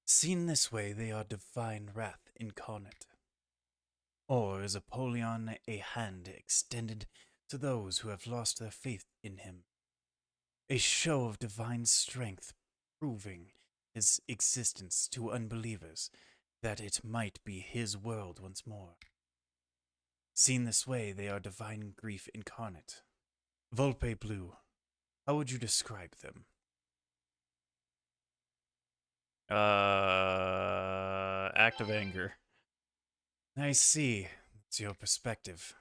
Seen this way, they are divine wrath incarnate. Or is Apollyon a hand extended to those who have lost their faith in him? A show of divine strength, proving his existence to unbelievers, that it might be his world once more. Seen this way, they are divine grief incarnate. Volpe Blue, how would you describe them?
Act of anger.
I see. It's your perspective.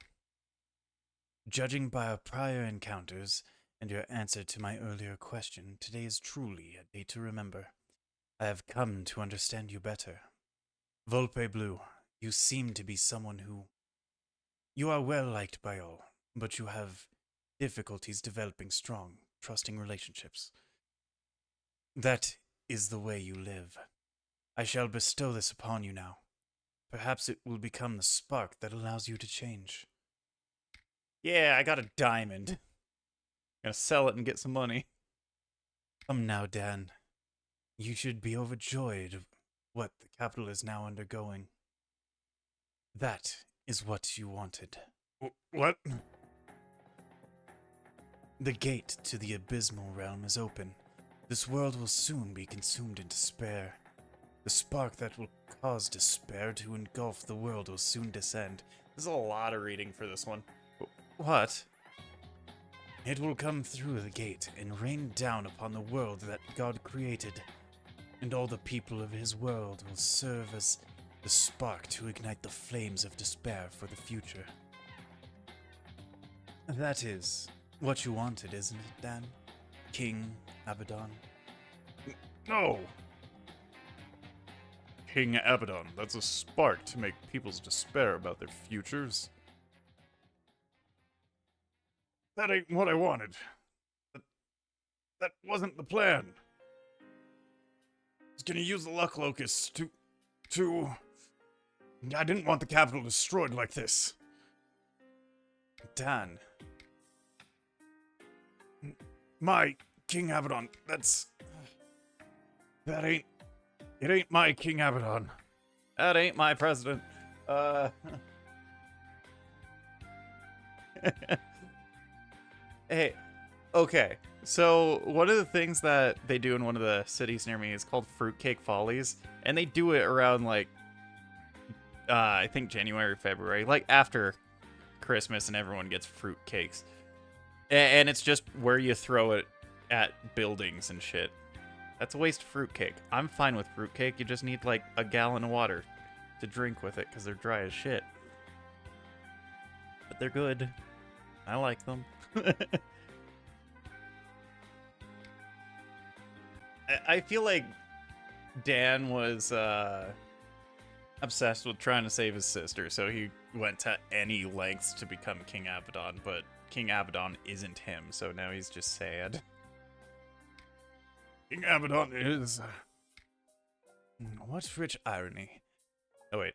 Judging by our prior encounters and your answer to my earlier question, today is truly a day to remember. I have come to understand you better. Volpe Blue, you seem to be someone who... You are well liked by all, but you have difficulties developing strong, trusting relationships. That is the way you live. I shall bestow this upon you now. Perhaps it will become the spark that allows you to change.
Yeah, I got a diamond. Gonna sell it and get some money.
Come now, Dan. You should be overjoyed of what the capital is now undergoing. That is what you wanted.
What?
The gate to the abysmal realm is open. This world will soon be consumed in despair. The spark that will cause despair to engulf the world will soon descend.
There's a lot of reading for this one. What?
It will come through the gate and rain down upon the world that God created, and all the people of his world will serve as the spark to ignite the flames of despair for the future. That is what you wanted, isn't it, Dan? King Abaddon?
No.
King Abaddon, that's a spark to make people's despair about their futures.
That ain't what I wanted. That wasn't the plan. I was gonna use the luck locust to... I didn't want the capital destroyed like this.
Dan.
My King Abaddon, it ain't my King Abaddon.
That ain't my president. Hey, okay. So one of the things that they do in one of the cities near me is called Fruitcake Follies, and they do it around like I think January, February, like after Christmas, and everyone gets fruit cakes, and it's just where you throw it at buildings and shit. That's a waste of fruitcake. I'm fine with fruitcake. You just need like a gallon of water to drink with it because they're dry as shit. But they're good. I like them. I feel like Dan was obsessed with trying to save his sister, so he went to any lengths to become King Abaddon, but King Abaddon isn't him, so now he's just sad.
King Abaddon is...
What rich irony.
Oh, wait.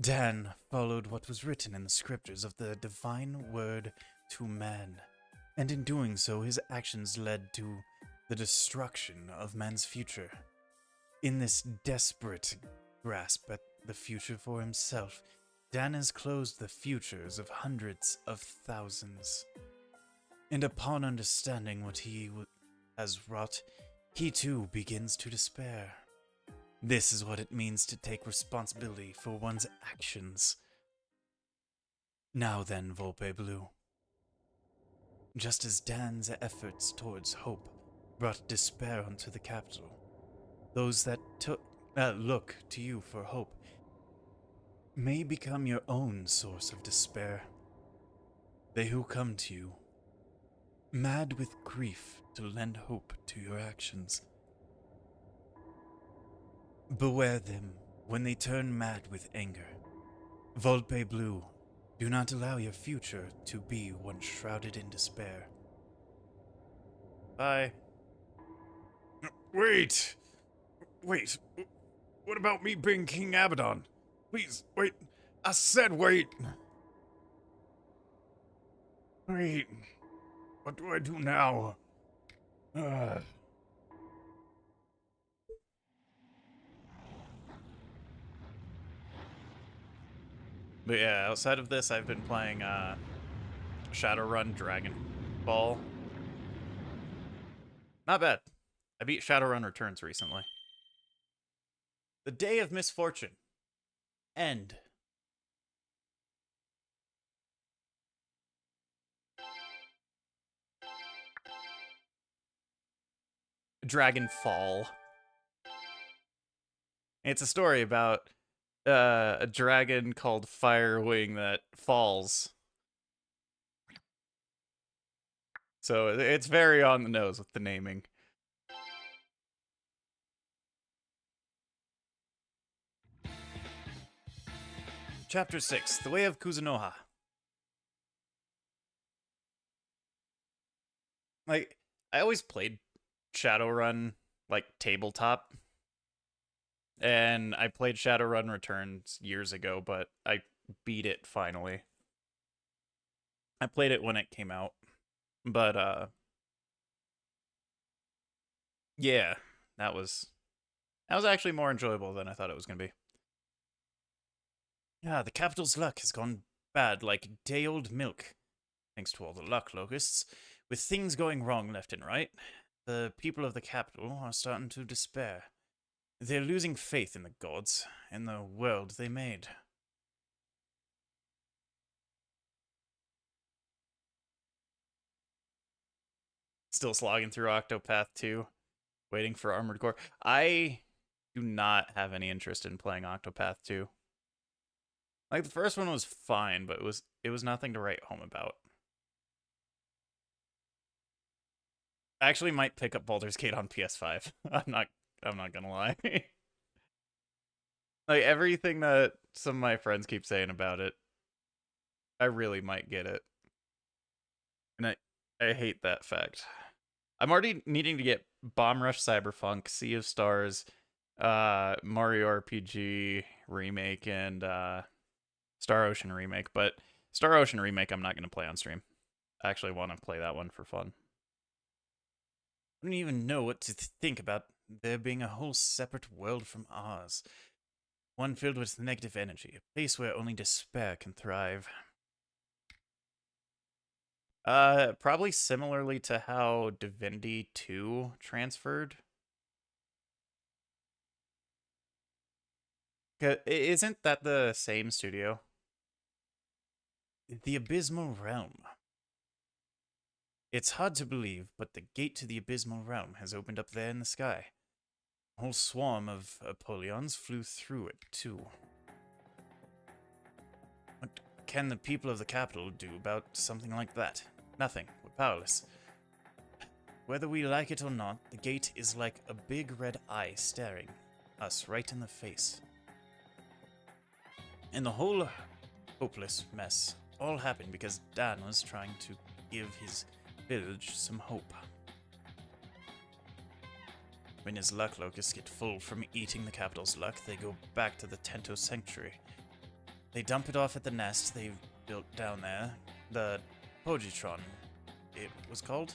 Dan followed what was written in the scriptures of the divine word to man, and in doing so his actions led to the destruction of man's future. In this desperate grasp at the future for himself, Dan has closed the futures of hundreds of thousands. And upon understanding what he has wrought, he too begins to despair. This is what it means to take responsibility for one's actions. Now then, Volpe Blue. Just as Dan's efforts towards hope brought despair onto the capital, those that look to you for hope may become your own source of despair. They who come to you, mad with grief to lend hope to your actions. Beware them when they turn mad with anger. Volpe Blue, do not allow your future to be one shrouded in despair.
Bye.
Wait! Wait. What about me being King Abaddon? Please, wait. I said wait. Wait. What do I do now?
But yeah, outside of this, I've been playing Shadowrun Dragon Ball. Not bad. I beat Shadowrun Returns recently. The Day of Misfortune. End. Dragon Fall. It's a story about a dragon called Firewing that falls. So it's very on the nose with the naming. Chapter 6, The Way of Kuzunoha. Like, I always played Shadowrun, like, tabletop. And I played Shadowrun Returns years ago, but I beat it finally. I played it when it came out. But, yeah, that was actually more enjoyable than I thought it was going to be. Yeah, the capital's luck has gone bad like day-old milk, thanks to all the luck locusts. With things going wrong left and right, the people of the capital are starting to despair. They're losing faith in the gods and the world they made. Still slogging through Octopath 2, waiting for Armored Core. I do not have any interest in playing Octopath 2. Like, the first one was fine, but it was nothing to write home about. I actually might pick up Baldur's Gate on PS5. I'm not gonna lie. Like, everything that some of my friends keep saying about it, I really might get it. And I hate that fact. I'm already needing to get Bomb Rush Cyberpunk, Sea of Stars, Mario RPG Remake, and Star Ocean Remake. But Star Ocean Remake I'm not going to play on stream. I actually want to play that one for fun. I don't even know what to think about there being a whole separate world from ours. One filled with negative energy, a place where only despair can thrive. Probably similarly to how Divinity 2 transferred. Isn't that the same studio? The Abysmal Realm. It's hard to believe, but the gate to the Abysmal Realm has opened up there in the sky. A whole swarm of Apollons flew through it, too. What can the people of the capital do about something like that? Nothing. We're powerless. Whether we like it or not, the gate is like a big red eye staring us right in the face. And the whole hopeless mess all happened because Dan was trying to give his village some hope. When his luck locusts get full from eating the capital's luck, they go back to the Tento Sanctuary. They dump it off at the nest they've built down there, the Pogitron, it was called?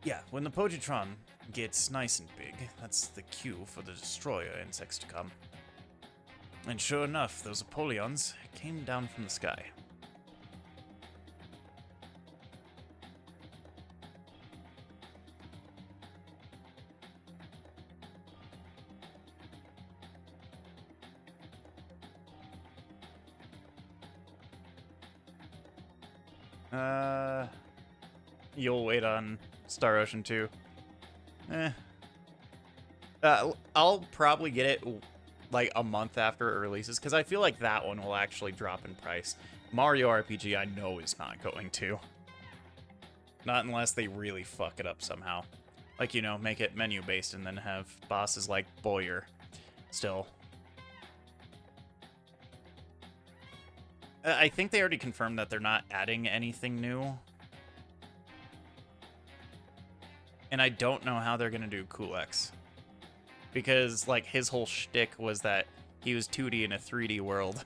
Yeah, when the Pogitron gets nice and big, that's the cue for the destroyer insects to come. And sure enough, those Apollons came down from the sky. You'll wait on Star Ocean 2. I'll probably get it like a month after it releases, because I feel like that one will actually drop in price. Mario RPG I know is not going to. Not unless they really fuck it up somehow. Like, you know, make it menu-based and then have bosses like Boyer. Still. I think they already confirmed that they're not adding anything new. And I don't know how they're going to do Cool X. Because, like, his whole shtick was that he was 2D in a 3D world.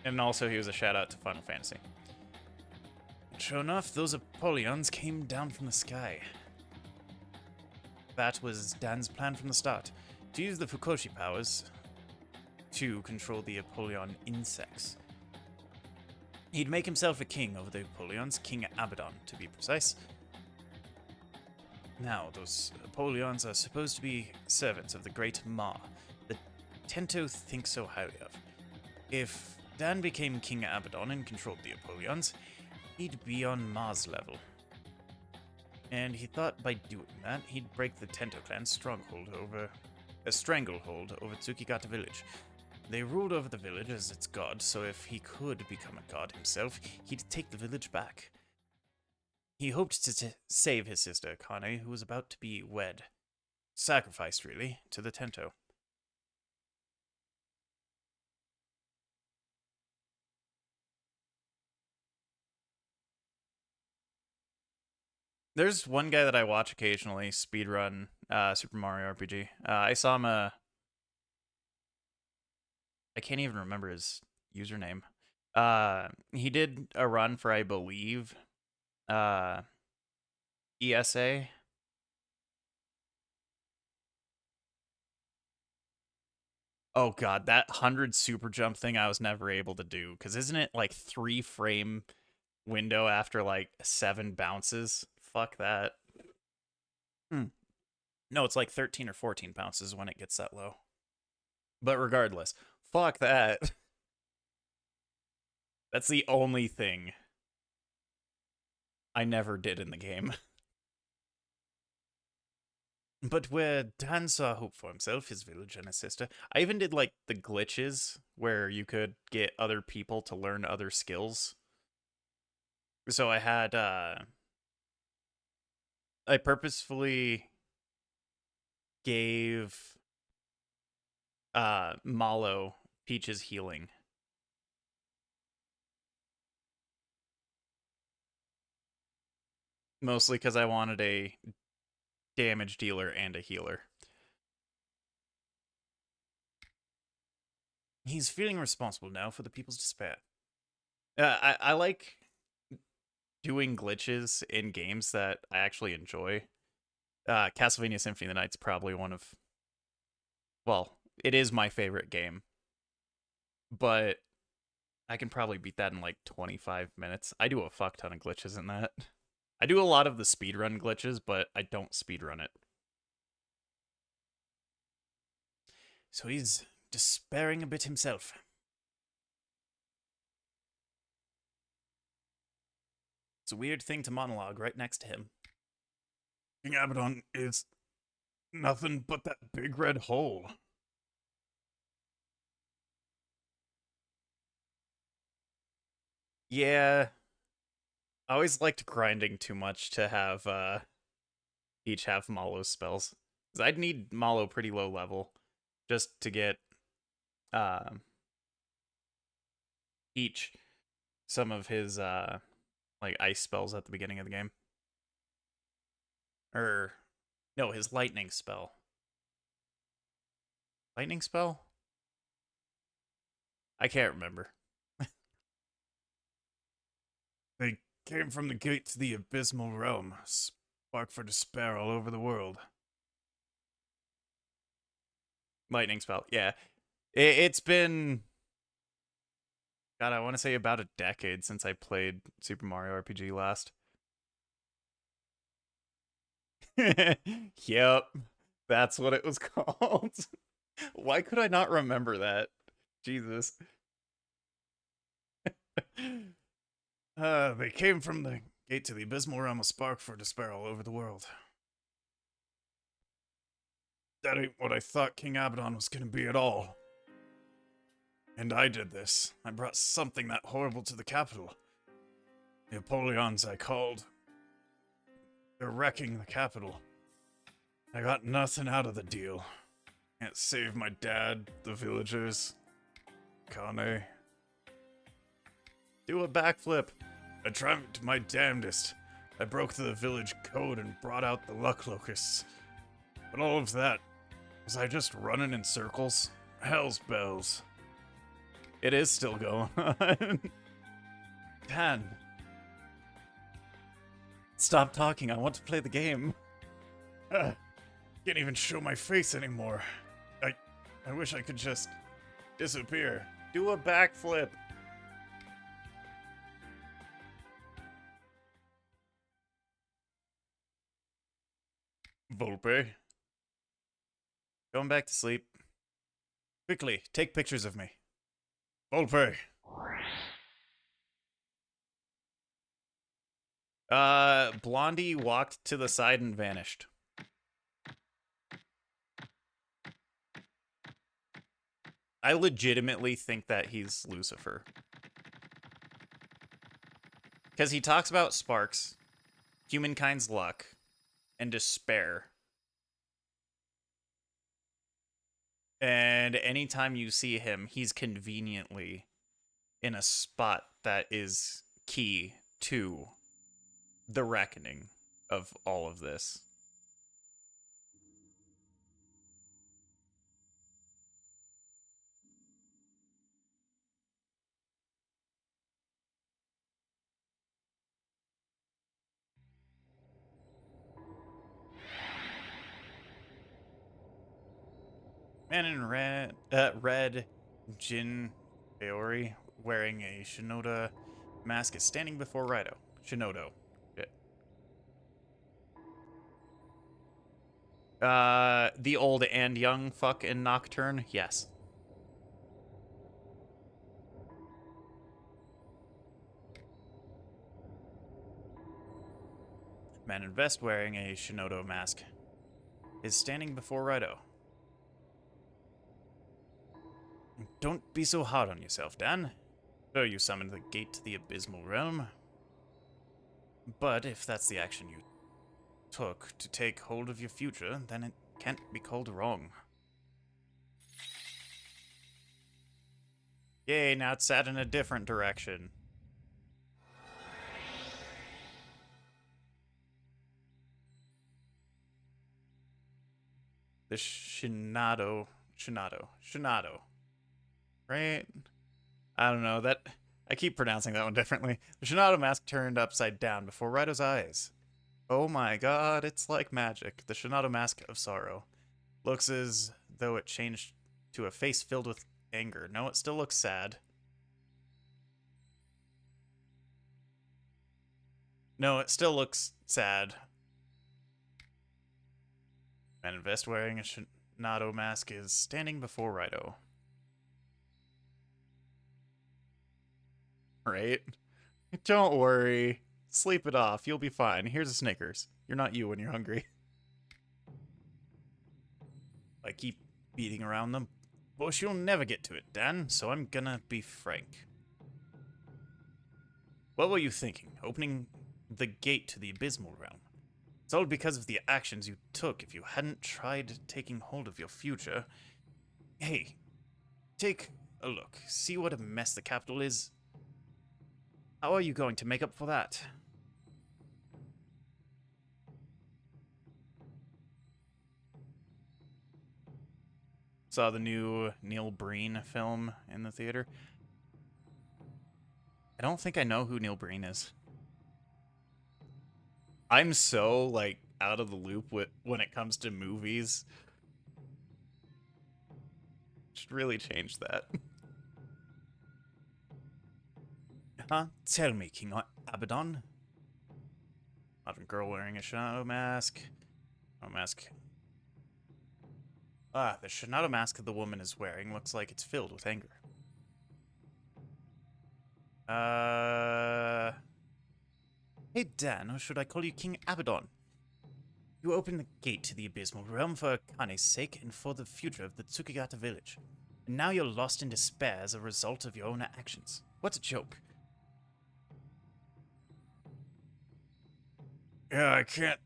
And also he was a shout-out to Final Fantasy. Sure enough, those Apollons came down from the sky. That was Dan's plan from the start. To use the Fukoshi powers to control the Apollon insects. He'd make himself a king over the Apollons, King Abaddon, to be precise. Now, those Apollons are supposed to be servants of the great Ma, that Tento thinks so highly of. If Dan became King Abaddon and controlled the Apollons, he'd be on Ma's level.
And he thought by doing that, he'd break the Tento clan's stranglehold over Tsukigata village. They ruled over the village as its god, so if he could become a god himself, he'd take the village back. He hoped to save his sister, Akane, who was about to be wed. Sacrificed, really, to the Tento. There's one guy that I watch occasionally speedrun Super Mario RPG. I saw him I can't even remember his username. He did a run for, I believe, ESA. Oh god, that 100 super jump thing I was never able to do, because isn't it like 3-frame window after like 7 bounces? Fuck that. No, it's like 13 or 14 bounces when it gets that low. But regardless, fuck that. That's the only thing I never did in the game. But where Dan saw hope for himself, his village, and his sister, I even did like the glitches where you could get other people to learn other skills. So I had, I purposefully gave Malo Peach's healing. Mostly because I wanted a damage dealer and a healer. He's feeling responsible now for the people's despair. I like doing glitches in games that I actually enjoy. Castlevania Symphony of the Night's probably one of... Well, it is my favorite game. But I can probably beat that in like 25 minutes. I do a fuck ton of glitches in that. I do a lot of the speedrun glitches, but I don't speedrun it. So he's despairing a bit himself. It's a weird thing to monologue right next to him.
King Abaddon is nothing but that big red hole.
Yeah. I always liked grinding too much to have each have Malo's spells. 'Cause I'd need Malo pretty low level just to get each some of his like ice spells at the beginning of the game. No, his lightning spell. Lightning spell? I can't remember.
They came from the gate to the abysmal realm, spark for despair all over the world.
Lightning spell, yeah. It's been... God, I want to say about a decade since I played Super Mario RPG last. Yep, that's what it was called. Why could I not remember that? Jesus.
They came from the gate to the abysmal realm, a spark for despair all over the world. That ain't what I thought King Abaddon was gonna be at all. And I did this. I brought something that horrible to the capital. The Apollons I called. They're wrecking the capital. I got nothing out of the deal. Can't save my dad, the villagers, Kane.
Do a backflip.
I tried my damnedest. I broke the village code and brought out the luck locusts. But all of that, was I just running in circles? Hell's bells.
It is still going on. Dan. Stop talking. I want to play the game.
Can't even show my face anymore. I wish I could just disappear.
Do a backflip.
Volpe.
Going back to sleep. Quickly, take pictures of me.
Volpe.
Blondie walked to the side and vanished. I legitimately think that he's Lucifer. Because he talks about sparks, humankind's luck, and despair. And anytime you see him, he's conveniently in a spot that is key to the reckoning of all of this. Man in red Jin Aori, wearing a Shinoda mask, is standing before Raidou. Shinodo. Shit. The old and young fuck in Nocturne? Yes. Man in vest wearing a Shinodo mask is standing before Raidou. Don't be so hard on yourself, Dan. Sure, you summoned the gate to the abysmal realm. But if that's the action you took to take hold of your future, then it can't be called wrong. Yay, now it's set in a different direction. The Shinado. Right? I don't know, that I keep pronouncing that one differently. The Shinado mask turned upside down before Raidou's eyes. Oh my god, it's like magic. The Shinado mask of sorrow. Looks as though it changed to a face filled with anger. No, it still looks sad. No, it still looks sad. Man in vest wearing a Shinado mask is standing before Raidou. Right? Don't worry. Sleep it off. You'll be fine. Here's a Snickers. You're not you when you're hungry. I keep beating around the bush, you'll never get to it, Dan, so I'm gonna be frank. What were you thinking? Opening the gate to the abysmal realm? It's all because of the actions you took. If you hadn't tried taking hold of your future... Hey, take a look. See what a mess the capital is? How are you going to make up for that? Saw the new Neil Breen film in the theater. I don't think I know who Neil Breen is. I'm so, like, out of the loop when it comes to movies. Should really change that. Huh? Tell me, King Abaddon. Modern girl wearing a Shinado mask. Ah, the Shinado mask the woman is wearing looks like it's filled with anger. Hey Dan, or should I call you King Abaddon? You opened the gate to the abysmal realm for Akane's sake and for the future of the Tsukigata village. And now you're lost in despair as a result of your own actions. What's a joke?
Yeah, I can't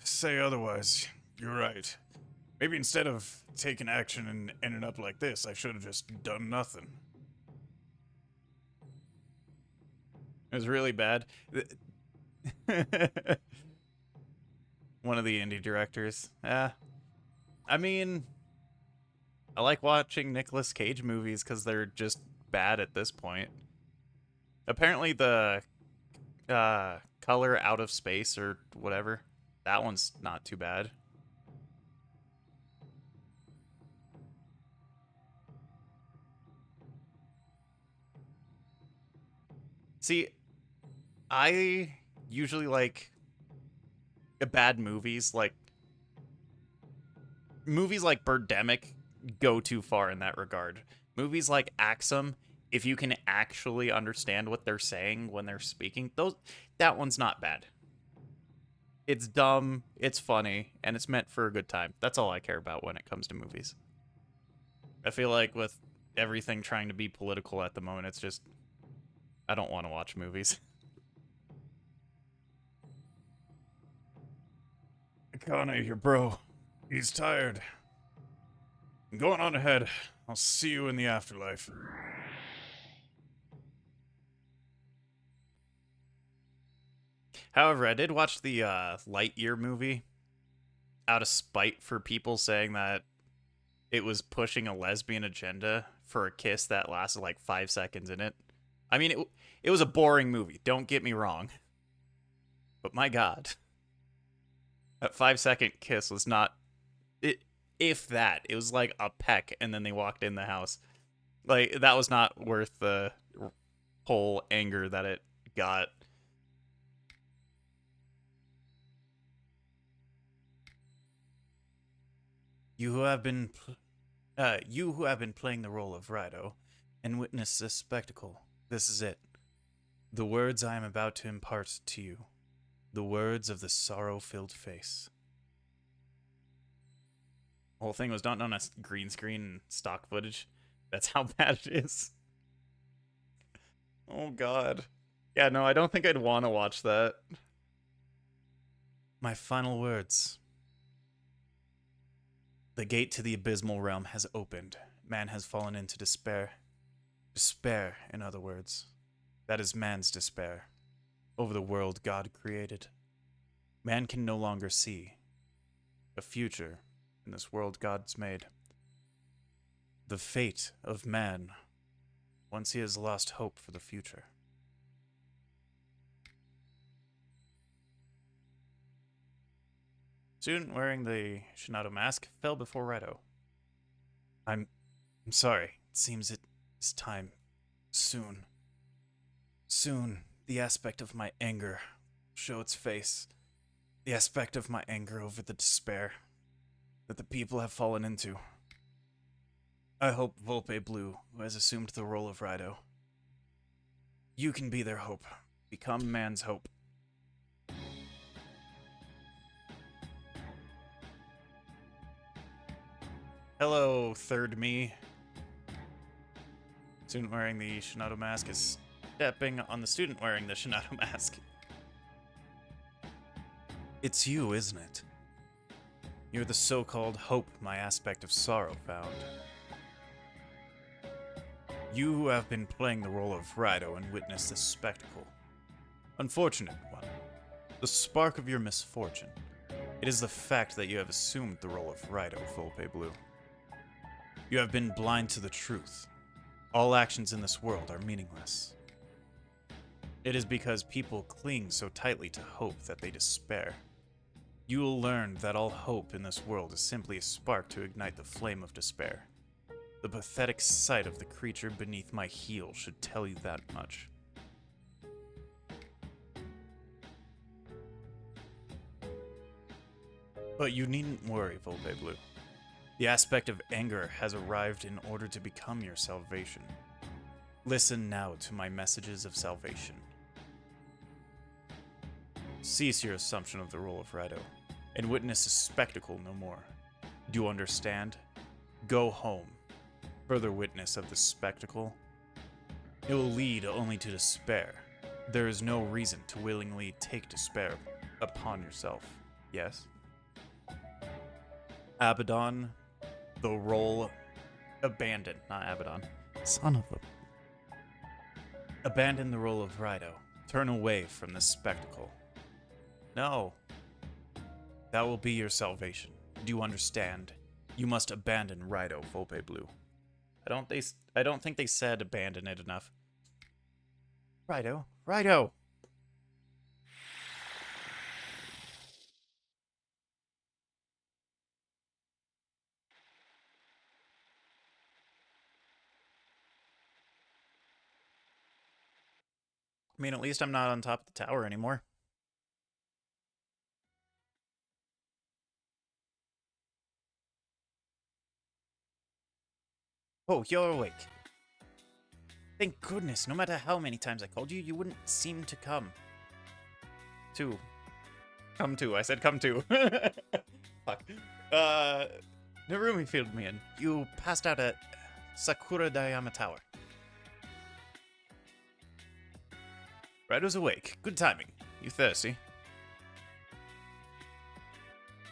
say otherwise. You're right. Maybe instead of taking action and ending up like this, I should have just done nothing.
It was really bad. One of the indie directors. I mean, I like watching Nicolas Cage movies because they're just bad at this point. Apparently the Color Out of Space or whatever, that one's not too bad. See, I usually like bad movies. Like movies like Birdemic go too far in that regard. Movies like Axum, if you can actually understand what they're saying when they're speaking, that one's not bad. It's dumb, it's funny, and it's meant for a good time. That's all I care about when it comes to movies. I feel like with everything trying to be political at the moment, it's just, I don't want to watch movies.
Akane, your bro. He's tired. Going on ahead. I'll see you in the afterlife.
However, I did watch the Lightyear movie out of spite for people saying that it was pushing a lesbian agenda for a kiss that lasted like 5 seconds in it. I mean, it was a boring movie, don't get me wrong. But my god. That 5-second kiss was not... if that. It was like a peck, and then they walked in the house. Like, that was not worth the whole anger that it got. You who have been playing the role of Raidou and witnessed this spectacle, this is it. The words I am about to impart to you. The words of the sorrow-filled face. The whole thing was done on a green screen and stock footage. That's how bad it is. Oh god. Yeah, no, I don't think I'd want to watch that. My final words. The gate to the abysmal realm has opened. Man has fallen into despair. Despair, in other words. That is man's despair over the world God created. Man can no longer see a future in this world God's made. The fate of man once he has lost hope for the future. Student wearing the Shinato mask fell before Raidou. I'm sorry. It seems it is time. Soon. Soon, the aspect of my anger will show its face. The aspect of my anger over the despair that the people have fallen into. I hope Volpe Blue, who has assumed the role of Raidou, you can be their hope. Become man's hope. Hello, third me. Student wearing the Shinato mask is stepping on the student wearing the Shinato mask. It's you, isn't it? You're the so-called hope my aspect of sorrow found. You who have been playing the role of Raidou and witnessed this spectacle. Unfortunate one. The spark of your misfortune. It is the fact that you have assumed the role of Raidou, Volpe Blue. You have been blind to the truth. All actions in this world are meaningless. It is because people cling so tightly to hope that they despair. You will learn that all hope in this world is simply a spark to ignite the flame of despair. The pathetic sight of the creature beneath my heel should tell you that much. But you needn't worry, Volpe Blue. The aspect of anger has arrived in order to become your salvation. Listen now to my messages of salvation. Cease your assumption of the role of Raidou, and witness a spectacle no more. Do you understand? Go home. Further witness of the spectacle. It will lead only to despair. There is no reason to willingly take despair upon yourself. Yes? Abaddon, the role... Abandon, not Abaddon. Son of a... Abandon the role of Raidou. Turn away from this spectacle. No. That will be your salvation. Do you understand? You must abandon Raidou, Volpe Blue. I don't think they said abandon it enough. Raidou. Raidou! I mean, at least I'm not on top of the tower anymore. Oh, you're awake. Thank goodness, no matter how many times I called you, you wouldn't seem to come. 2. Come to. I said come to. Fuck. Narumi filled me in. You passed out at Sakura Dayama Tower. Raidou's awake. Good timing. You thirsty?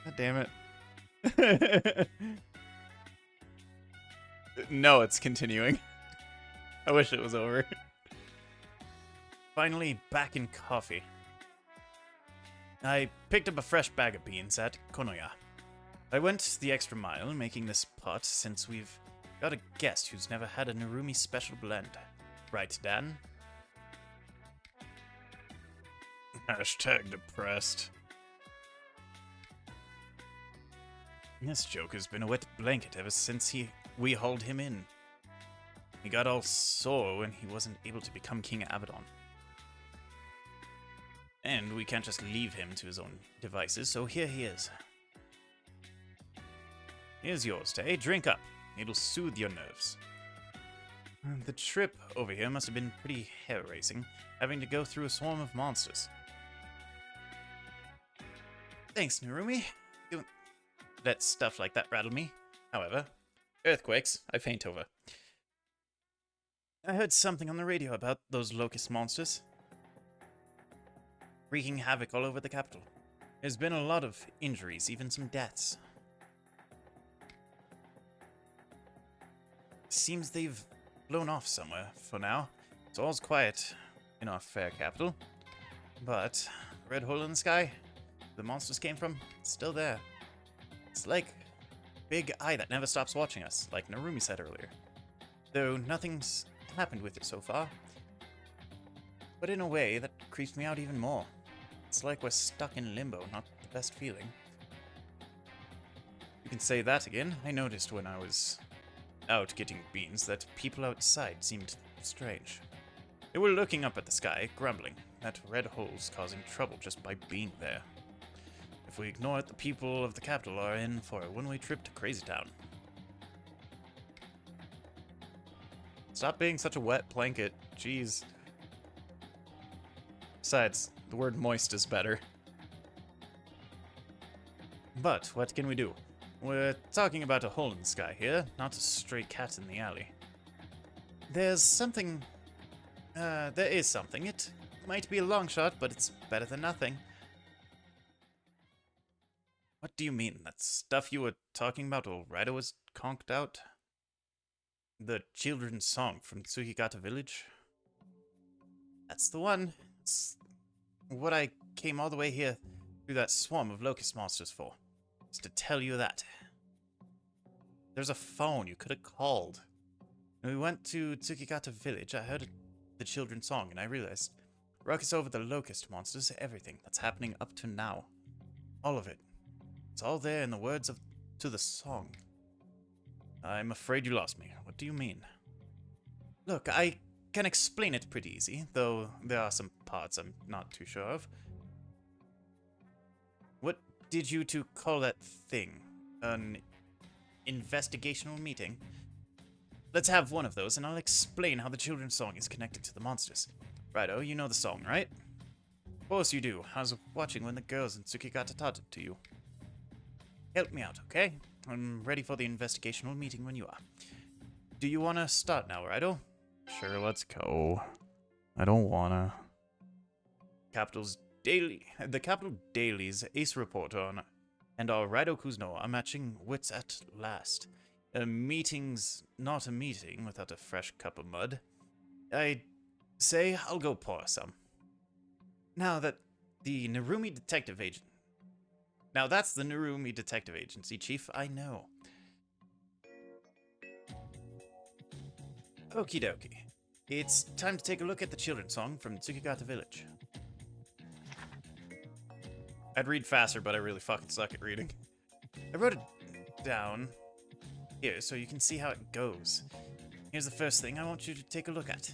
God damn it. No, it's continuing. I wish it was over. Finally, back in coffee. I picked up a fresh bag of beans at Konoya. I went the extra mile making this pot since we've got a guest who's never had a Narumi special blend. Right, Dan?
Hashtag depressed.
This joker's been a wet blanket ever since we hauled him in. He got all sore when he wasn't able to become King Abaddon. And we can't just leave him to his own devices, so here he is. Here's yours, Tay. Drink up. It'll soothe your nerves. The trip over here must have been pretty hair-raising, having to go through a swarm of monsters. Thanks, Narumi. Don't let stuff like that rattle me. However, earthquakes, I faint over. I heard something on the radio about those locust monsters. Wreaking havoc all over the capital. There's been a lot of injuries, even some deaths. Seems they've blown off somewhere for now. It's all's quiet in our fair capital. But red hole in the sky, the monsters came from, it's still there. It's like a big eye that never stops watching us, like Narumi said earlier. Though nothing's happened with it so far. But in a way, that creeps me out even more. It's like we're stuck in limbo, not the best feeling. You can say that again. I noticed when I was out getting beans that people outside seemed strange. They were looking up at the sky, grumbling that red hole's causing trouble just by being there. If we ignore it, the people of the capital are in for a one-way trip to Crazy Town. Stop being such a wet blanket. Jeez. Besides, the word moist is better. But what can we do? We're talking about a hole in the sky here, not a stray cat in the alley. There is something. It might be a long shot, but it's better than nothing. What do you mean? That stuff you were talking about while Raidou was conked out? The children's song from Tsukigata Village? That's the one. It's what I came all the way here through that swarm of locust monsters for. Just to tell you that. There's a phone you could have called. When we went to Tsukigata Village, I heard the children's song, and I realized ruckus over the locust monsters, everything that's happening up to now. All of it. It's all there in the words to the song. I'm afraid you lost me. What do you mean? Look, I can explain it pretty easy, though there are some parts I'm not too sure of. What did you two call that thing? An investigational meeting? Let's have one of those, and I'll explain how the children's song is connected to the monsters. Righto, you know the song, right? Of course you do. I was watching when the girls in Tsukigata taught it to you. Help me out, okay? I'm ready for the investigational meeting when you are. Do you want to start now, Raidou?
Sure, let's go. I don't wanna.
The Capital Daily's ace reporter and our Raidou Kuzno are matching wits at last. A meeting's not a meeting without a fresh cup of mud. I'd say I'll go pour some. Now that's the Narumi Detective Agency, Chief, I know. Okie dokie. It's time to take a look at the children's song from Tsukigata Village. I'd read faster, but I really fucking suck at reading. I wrote it down here so you can see how it goes. Here's the first thing I want you to take a look at.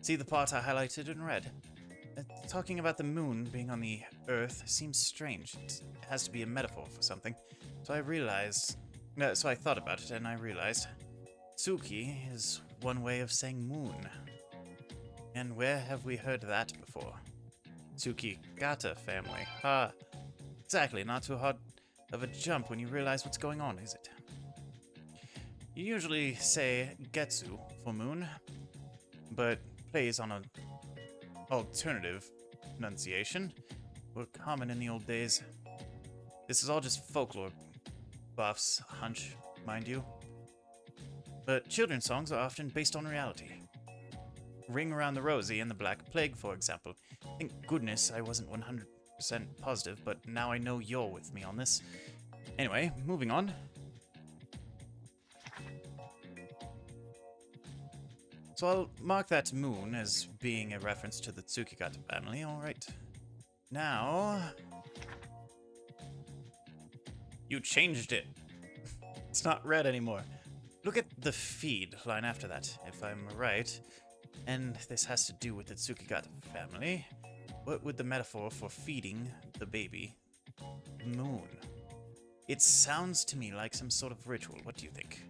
See the part I highlighted in red? Talking about the moon being on the earth seems strange. It has to be a metaphor for something. So I thought about it and I realized Tsuki is one way of saying moon. And where have we heard that before? Tsukigata family. Exactly, not too hard of a jump when you realize what's going on, is it? You usually say Getsu for moon, but plays on an alternative pronunciation were common in the old days. This is all just folklore buffs, hunch, mind you. But children's songs are often based on reality. Ring Around the Rosie and the Black Plague, for example. Thank goodness I wasn't 100% positive, but now I know you're with me on this. Anyway, moving on. So I'll mark that moon as being a reference to the Tsukigata family, alright. Now... You changed it. It's not red anymore. Look at the feed line after that, if I'm right. And this has to do with the Tsukigata family. What would the metaphor for feeding the baby moon? It sounds to me like some sort of ritual. What do you think?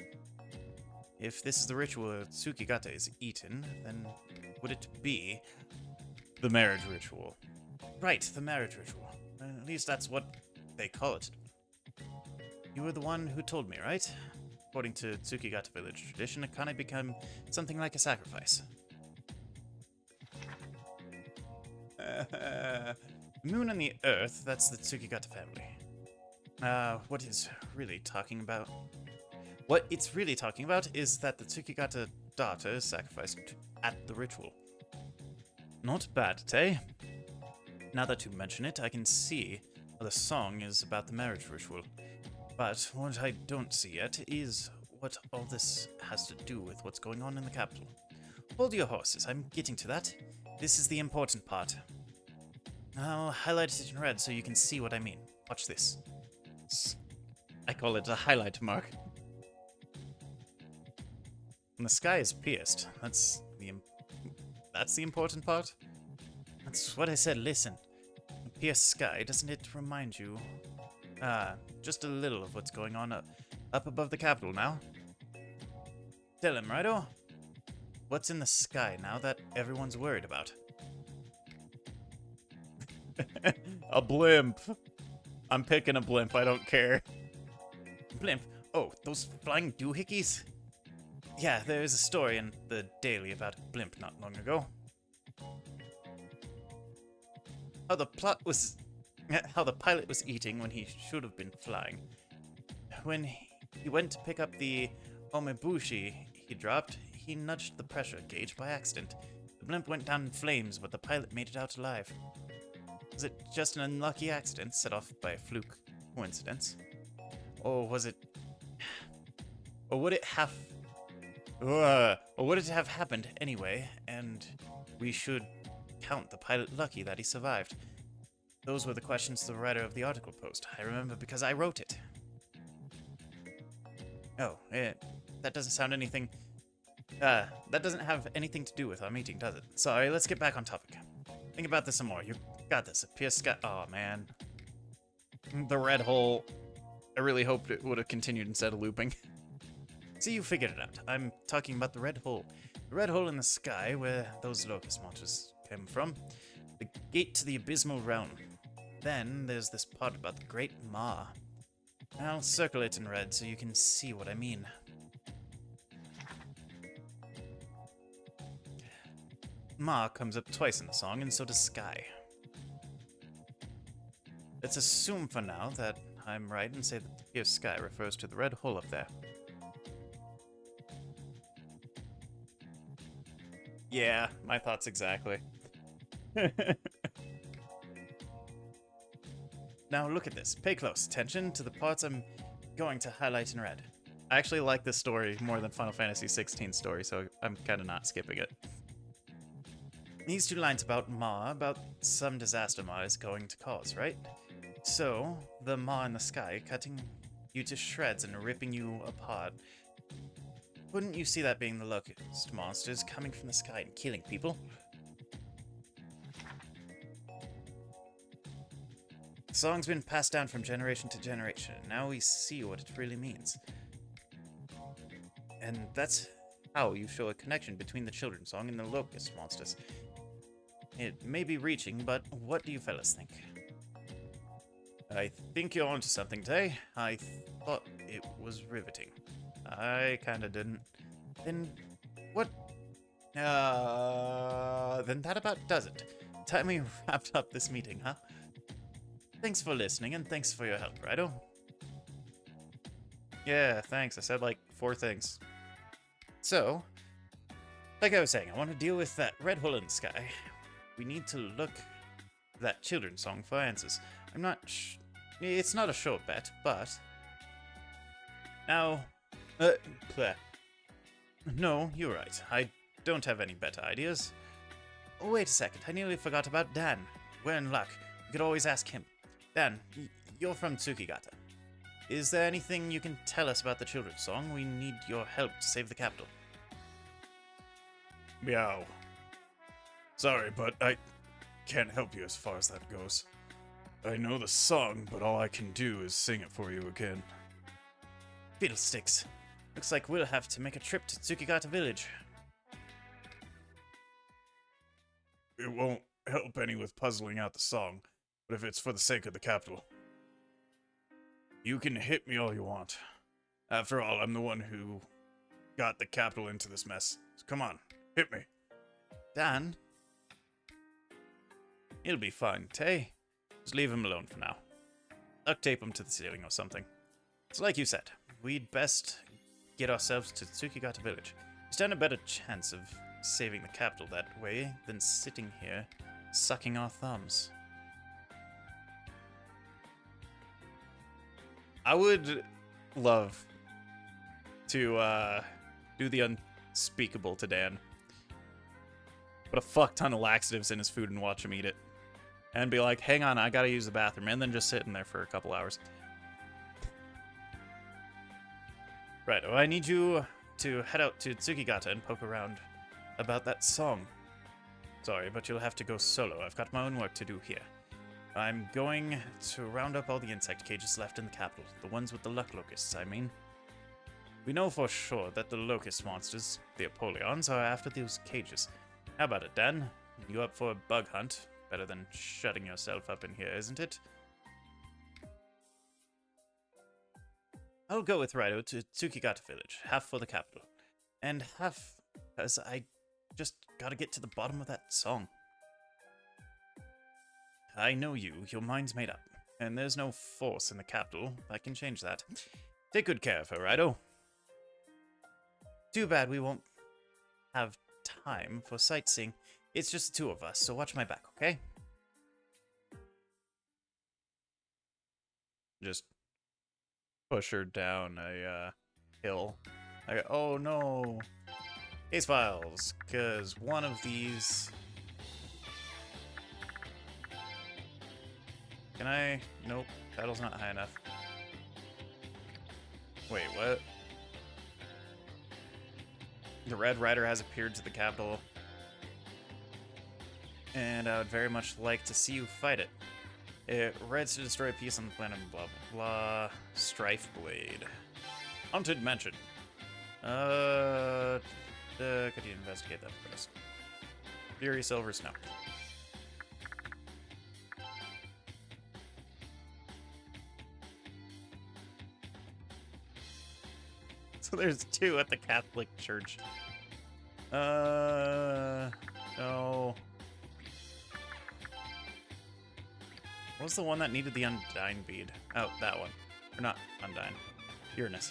If this is the ritual Tsukigata is eaten, then would it be the marriage ritual? Right, the marriage ritual. At least that's what they call it. You were the one who told me, right? According to Tsukigata village tradition, it kind of became something like a sacrifice. Moon and the Earth, that's the Tsukigata family. What it's really talking about is that the Tsukigata daughter is sacrificed at the ritual. Not bad, eh? Now that you mention it, I can see how the song is about the marriage ritual. But what I don't see yet is what all this has to do with what's going on in the capital. Hold your horses, I'm getting to that. This is the important part. I'll highlight it in red so you can see what I mean. Watch this. I call it a highlight mark. And the sky is pierced. That's the important part? That's what I said, listen. A pierced sky, doesn't it remind you? Just a little of what's going on up above the capital now. Tell him, Raidou. What's in the sky now that everyone's worried about? A blimp. I'm picking a blimp, I don't care. Blimp? Oh, those flying doohickeys? Yeah, there is a story in the Daily about a blimp not long ago. How the pilot was eating when he should have been flying. When he went to pick up the omebushi he dropped, he nudged the pressure gauge by accident. The blimp went down in flames, but the pilot made it out alive. Was it just an unlucky accident set off by a fluke coincidence? Or was it... Or would it have happened anyway, and we should count the pilot lucky that he survived? Those were the questions the writer of the article posed. I remember because I wrote it. Oh, that doesn't sound anything... that doesn't have anything to do with our meeting, does it? Sorry, let's get back on topic. Think about this some more. You got this. A pierced sky... Oh, man. The red hole... I really hoped it would have continued instead of looping. See, you figured it out. I'm talking about the red hole. The red hole in the sky where those locust monsters came from. The gate to the abysmal realm. Then there's this part about the Great Ma. I'll circle it in red so you can see what I mean. Ma comes up twice in the song, and so does Sky. Let's assume for now that I'm right and say that the pierced sky refers to the red hole up there. Yeah, my thoughts exactly. Now look at this. Pay close attention to the parts I'm going to highlight in red. I actually like this story more than Final Fantasy XVI story, so I'm kind of not skipping it. These two lines about Ma, about some disaster Ma is going to cause, right? So, the Ma in the sky cutting you to shreds and ripping you apart. Wouldn't you see that being the locust monsters coming from the sky and killing people? The song's been passed down from generation to generation, and now we see what it really means. And that's how you show a connection between the children's song and the locust monsters. It may be reaching, but what do you fellas think? I think you're onto something, Tay. I thought it was riveting. I kinda didn't. Then what? Then that about does it. Time we wrapped up this meeting, huh? Thanks for listening, and thanks for your help, Raidou. Yeah, thanks. I said like 4 things. So, like I was saying, I want to deal with that red hole in the sky. We need to look that children's song for answers. I'm not it's not a sure bet, but... Now... bleh. No, you're right. I don't have any better ideas. Oh, wait a second. I nearly forgot about Dan. We're in luck. You could always ask him. Dan, you're from Tsukigata. Is there anything you can tell us about the children's song? We need your help to save the capital.
Meow. Sorry, but I can't help you as far as that goes. I know the song, but all I can do is sing it for you again.
Fiddlesticks. Looks like we'll have to make a trip to Tsukigata Village.
It won't help any with puzzling out the song, but if it's for the sake of the capital. You can hit me all you want. After all, I'm the one who got the capital into this mess. So come on, hit me.
Dan? He'll be fine, Tay. Just leave him alone for now. Duct tape him to the ceiling or something. So like you said, we'd best get ourselves to Tsukigata Village. We stand a better chance of saving the capital that way than sitting here sucking our thumbs. I would love to do the unspeakable to Dan. Put a fuck ton of laxatives in his food and watch him eat it. And be like, hang on, I gotta use the bathroom. And then just sit in there for a couple hours. Right, well, I need you to head out to Tsukigata and poke around about that song. Sorry, but you'll have to go solo. I've got my own work to do here. I'm going to round up all the insect cages left in the capital. The ones with the luck locusts, I mean. We know for sure that the locust monsters, the Apollons, are after those cages. How about it, Dan? You up for a bug hunt? Better than shutting yourself up in here, isn't it? I'll go with Raidou to Tsukigata Village, half for the capital, and half because I just gotta get to the bottom of that song. I know you, your mind's made up, and there's no force in the capital that can change that. Take good care of her, Raidou. Too bad we won't have time for sightseeing. It's just the 2 of us, so watch my back, okay? Just push her down a hill. Oh no. Case files, because one of these... Can I? Nope, paddle's not high enough. Wait, what? The Red Rider has appeared to the capital. And I would very much like to see you fight it. It rides to destroy peace on the planet, blah blah blah. Strife Blade. Haunted Mansion. Could you investigate that first? Fury Silver Snow. So there's 2 at the Catholic Church. No. What was the one that needed the Undyne bead? Oh, that one. Or not Undyne. Uranus.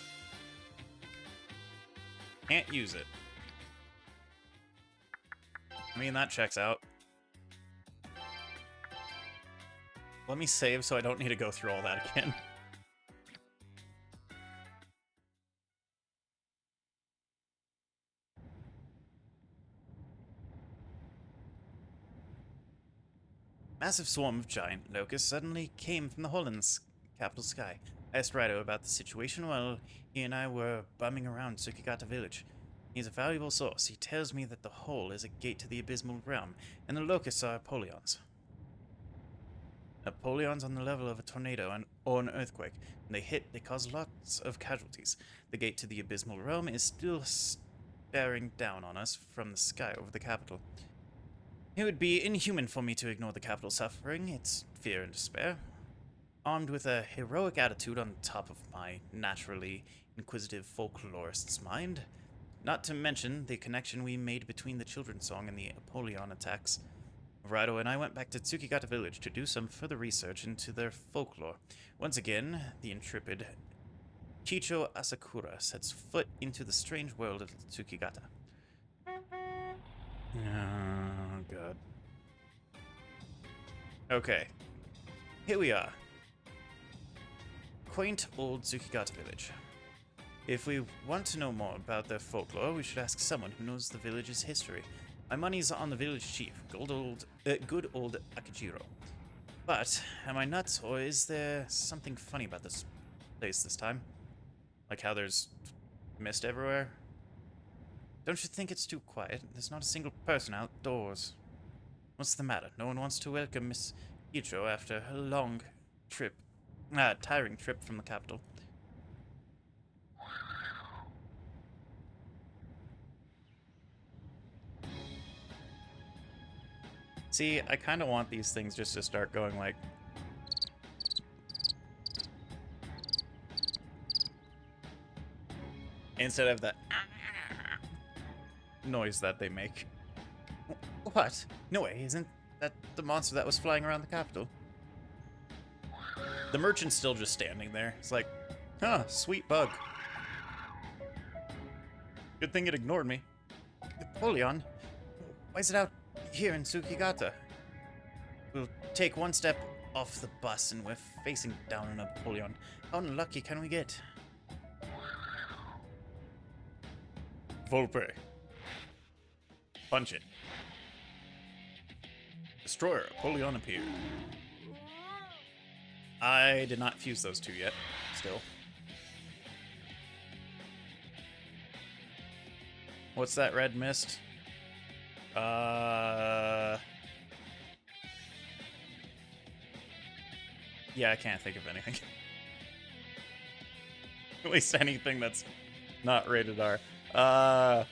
Can't use it. I mean, that checks out. Let me save so I don't need to go through all that again. Massive swarm of giant locusts suddenly came from the hole in the capital sky. I asked Raidou about the situation while he and I were bumming around Tsukigata Village. He's a valuable source. He tells me that the hole is a gate to the abysmal realm, and the locusts are Apollons. Apollons on the level of a tornado or an earthquake. When they hit, they cause lots of casualties. The gate to the abysmal realm is still bearing down on us from the sky over the capital. It would be inhuman for me to ignore the capital's suffering, its fear and despair. Armed with a heroic attitude on top of my naturally inquisitive folklorist's mind, not to mention the connection we made between the children's song and the Apollyon attacks, Raidou and I went back to Tsukigata village to do some further research into their folklore. Once again, the intrepid Chicho Asakura sets foot into the strange world of Tsukigata. Oh, God. Okay. Here we are. Quaint old Tsukigata village. If we want to know more about their folklore, we should ask someone who knows the village's history. My money's on the village chief, good old Akijiro. But, am I nuts, or is there something funny about this place this time? Like how there's mist everywhere? Don't you think it's too quiet? There's not a single person outdoors. What's the matter? No one wants to welcome Miss Icho after her long trip, tiring trip from the capital. See, I kind of want these things just to start going like... instead of the noise that they make. What? No way, isn't that the monster that was flying around the capital? The merchant's still just standing there. It's like, huh, sweet bug. Good thing it ignored me. Apollyon? Why is it out here in Tsukigata? We'll take one step off the bus and we're facing down on Apollyon. How unlucky can we get? Volpe. Punch it. Destroyer, Apollyon appeared. I did not fuse those two yet, still. What's that red mist? Yeah, I can't think of anything. At least anything that's not rated R. I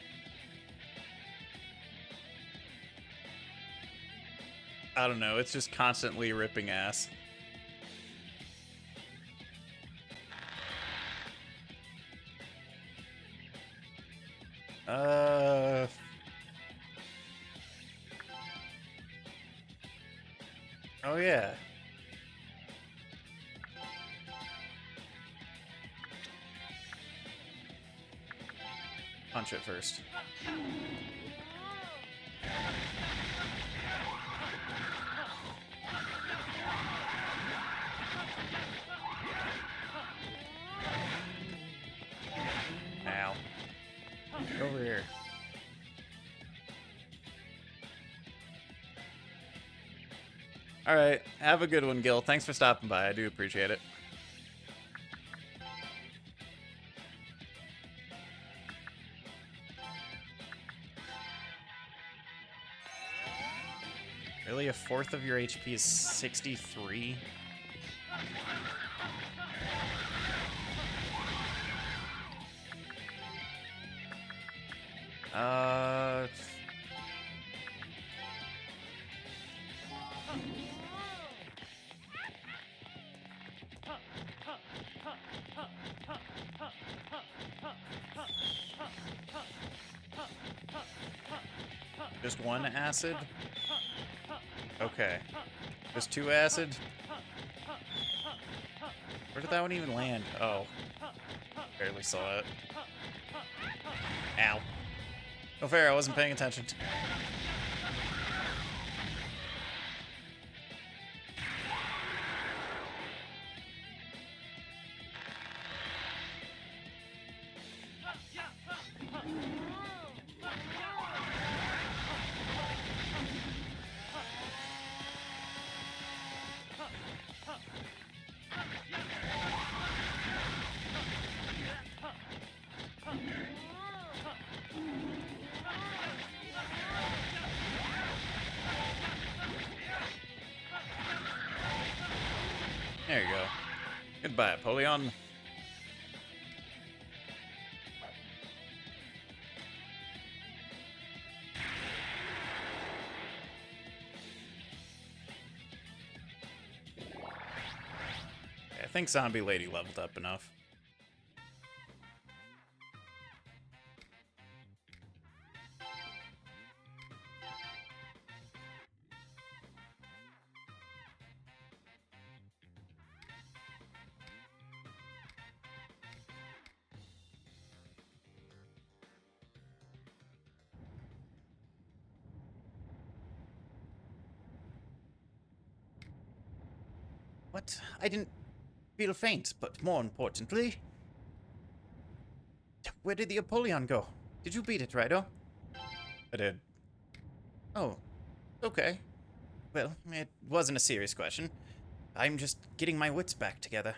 don't know, it's just constantly ripping ass. Oh yeah. Punch it first. Ow. Get over here. Alright, have a good one, Gil. Thanks for stopping by. I do appreciate it. Really, a fourth of your HP is 63? Just one acid? Okay. Just two acid? Where did that one even land? Oh. Barely saw it. Ow. No fair, I wasn't paying attention. There you go. Goodbye, Apollyon.
think Zombie Lady leveled up enough. What? I didn't feel faint, but more importantly... Where did the Apollyon go? Did you beat it, Raidou? I did. Oh, okay. Well, it wasn't a serious question. I'm just getting my wits back together.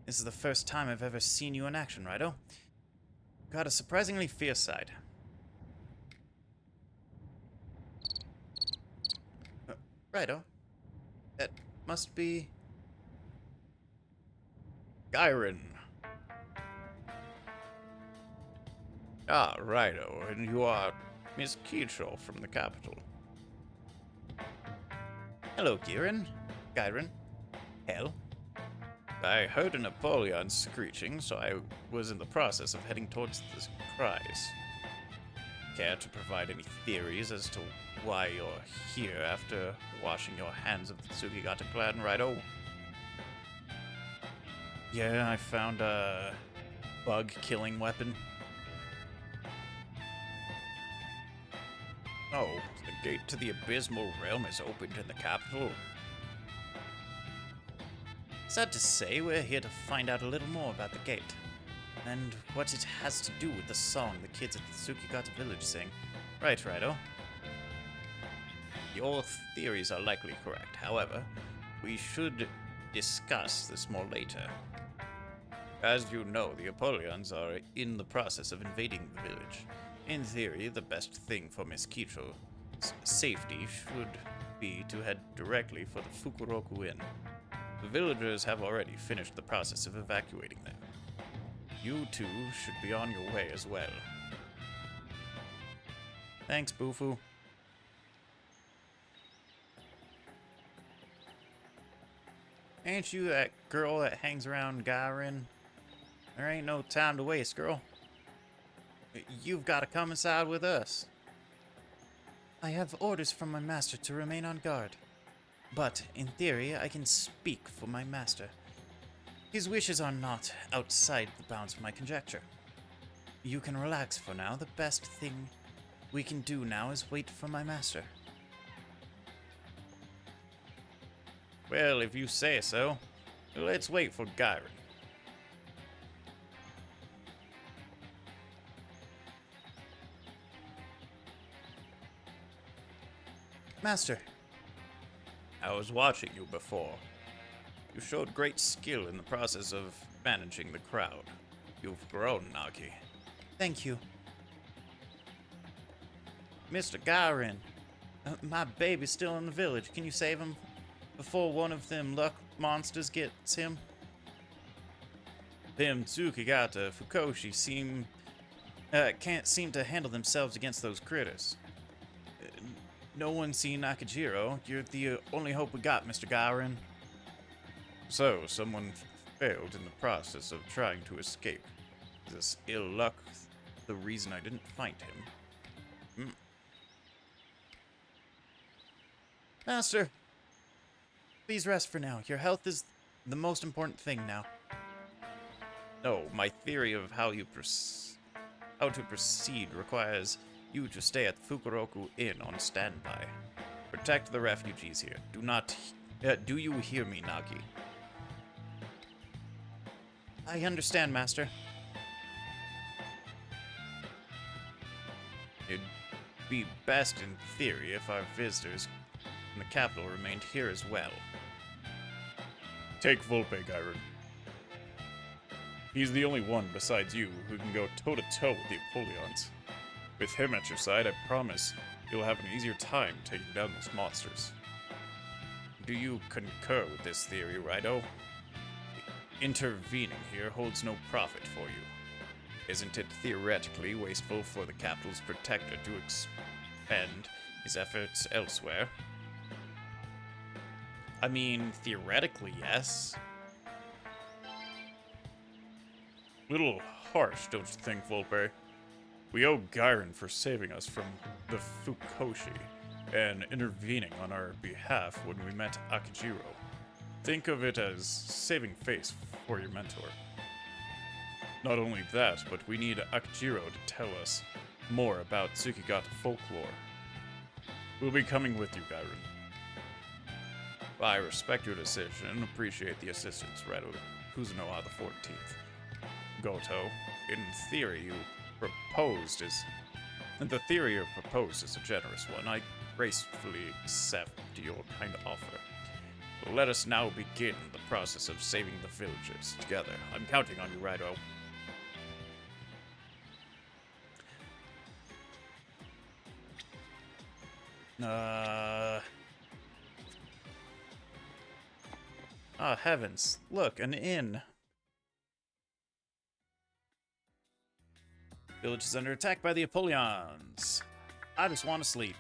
This is the first time I've ever seen you in action, Raidou. Got a surprisingly fierce side. Raidou? That must be... Gyron. Ah, Raidou, and you are Miss Keetrel from the capital. Hello, Gyron. Hell. I heard an Apollyon screeching, so I was in the process of heading towards the cries. Care to provide any theories as to why you're here after washing your hands of the Tsukigata clan, Raidou? Yeah, I found a bug-killing weapon. Oh, the gate to the Abysmal Realm is opened in the capital. Sad to say, we're here to find out a little more about the gate, and what it has to do with the song the kids at the Tsukigata village sing. Right, Raidou? Your theories are likely correct. However, we should discuss this more later. As you know, the Apollyons are in the process of invading the village. In theory, the best thing for Miss Keetrel's safety should be to head directly for the Fukuroku Inn. The villagers have already finished the process of evacuating them. You two should be on your way as well. Thanks, Bufu. Ain't you that girl that hangs around Gyron? There ain't no time to waste, girl. You've got to come inside with us. I have orders from my master to remain on guard. But, in theory, I can speak for my master. His wishes are not outside the bounds of my conjecture. You can relax for now. The best thing we can do now is wait for my master. Well, if you say so, let's wait for Gyron. Master. I was watching you before. You showed great skill in the process of managing the crowd. You've grown, Nagi. Thank you. Mr. Gyron, my baby's still in the village. Can you save him before one of them luck monsters gets him? Them Tsukigata Fukoshi can't seem to handle themselves against those critters. No one's seen Nakajiro. You're the only hope we got, Mr. Gyron. So, someone failed in the process of trying to escape. Is this ill luck the reason I didn't find him? Master, please rest for now. Your health is the most important thing now. No, my theory of how to proceed requires you to stay at the Fukuroku Inn on standby. Protect the refugees here. Do you hear me, Nagi? I understand, Master. It'd be best in theory if our visitors in the capital remained here as well.
Take Volpe, Gyron. He's the only one besides you who can go toe-to-toe with the Apollons. With him at your side, I promise you'll have an easier time taking down those monsters.
Do you concur with this theory, Raidou? Intervening here holds no profit for you. Isn't it theoretically wasteful for the capital's protector to expend his efforts elsewhere? I mean, theoretically, yes. Little harsh, don't you think, Volpe? We owe Gyron for saving us from the Fukoshi and intervening on our behalf when we met Akijiro. Think of it as saving face for your mentor. Not only that, but we need Akijiro to tell us more about Tsukigata folklore. We'll be coming with you, Gyron. I respect your decision and appreciate the assistance, Raidou Kuzunoha the 14th. Goto, in theory you proposed is a generous one. I gracefully accept your kind offer. So let us now begin the process of saving the villagers together. I'm counting on you, Raidou. Ah, heavens. Look, an inn. Village is under attack by the Apollons. I just want to sleep.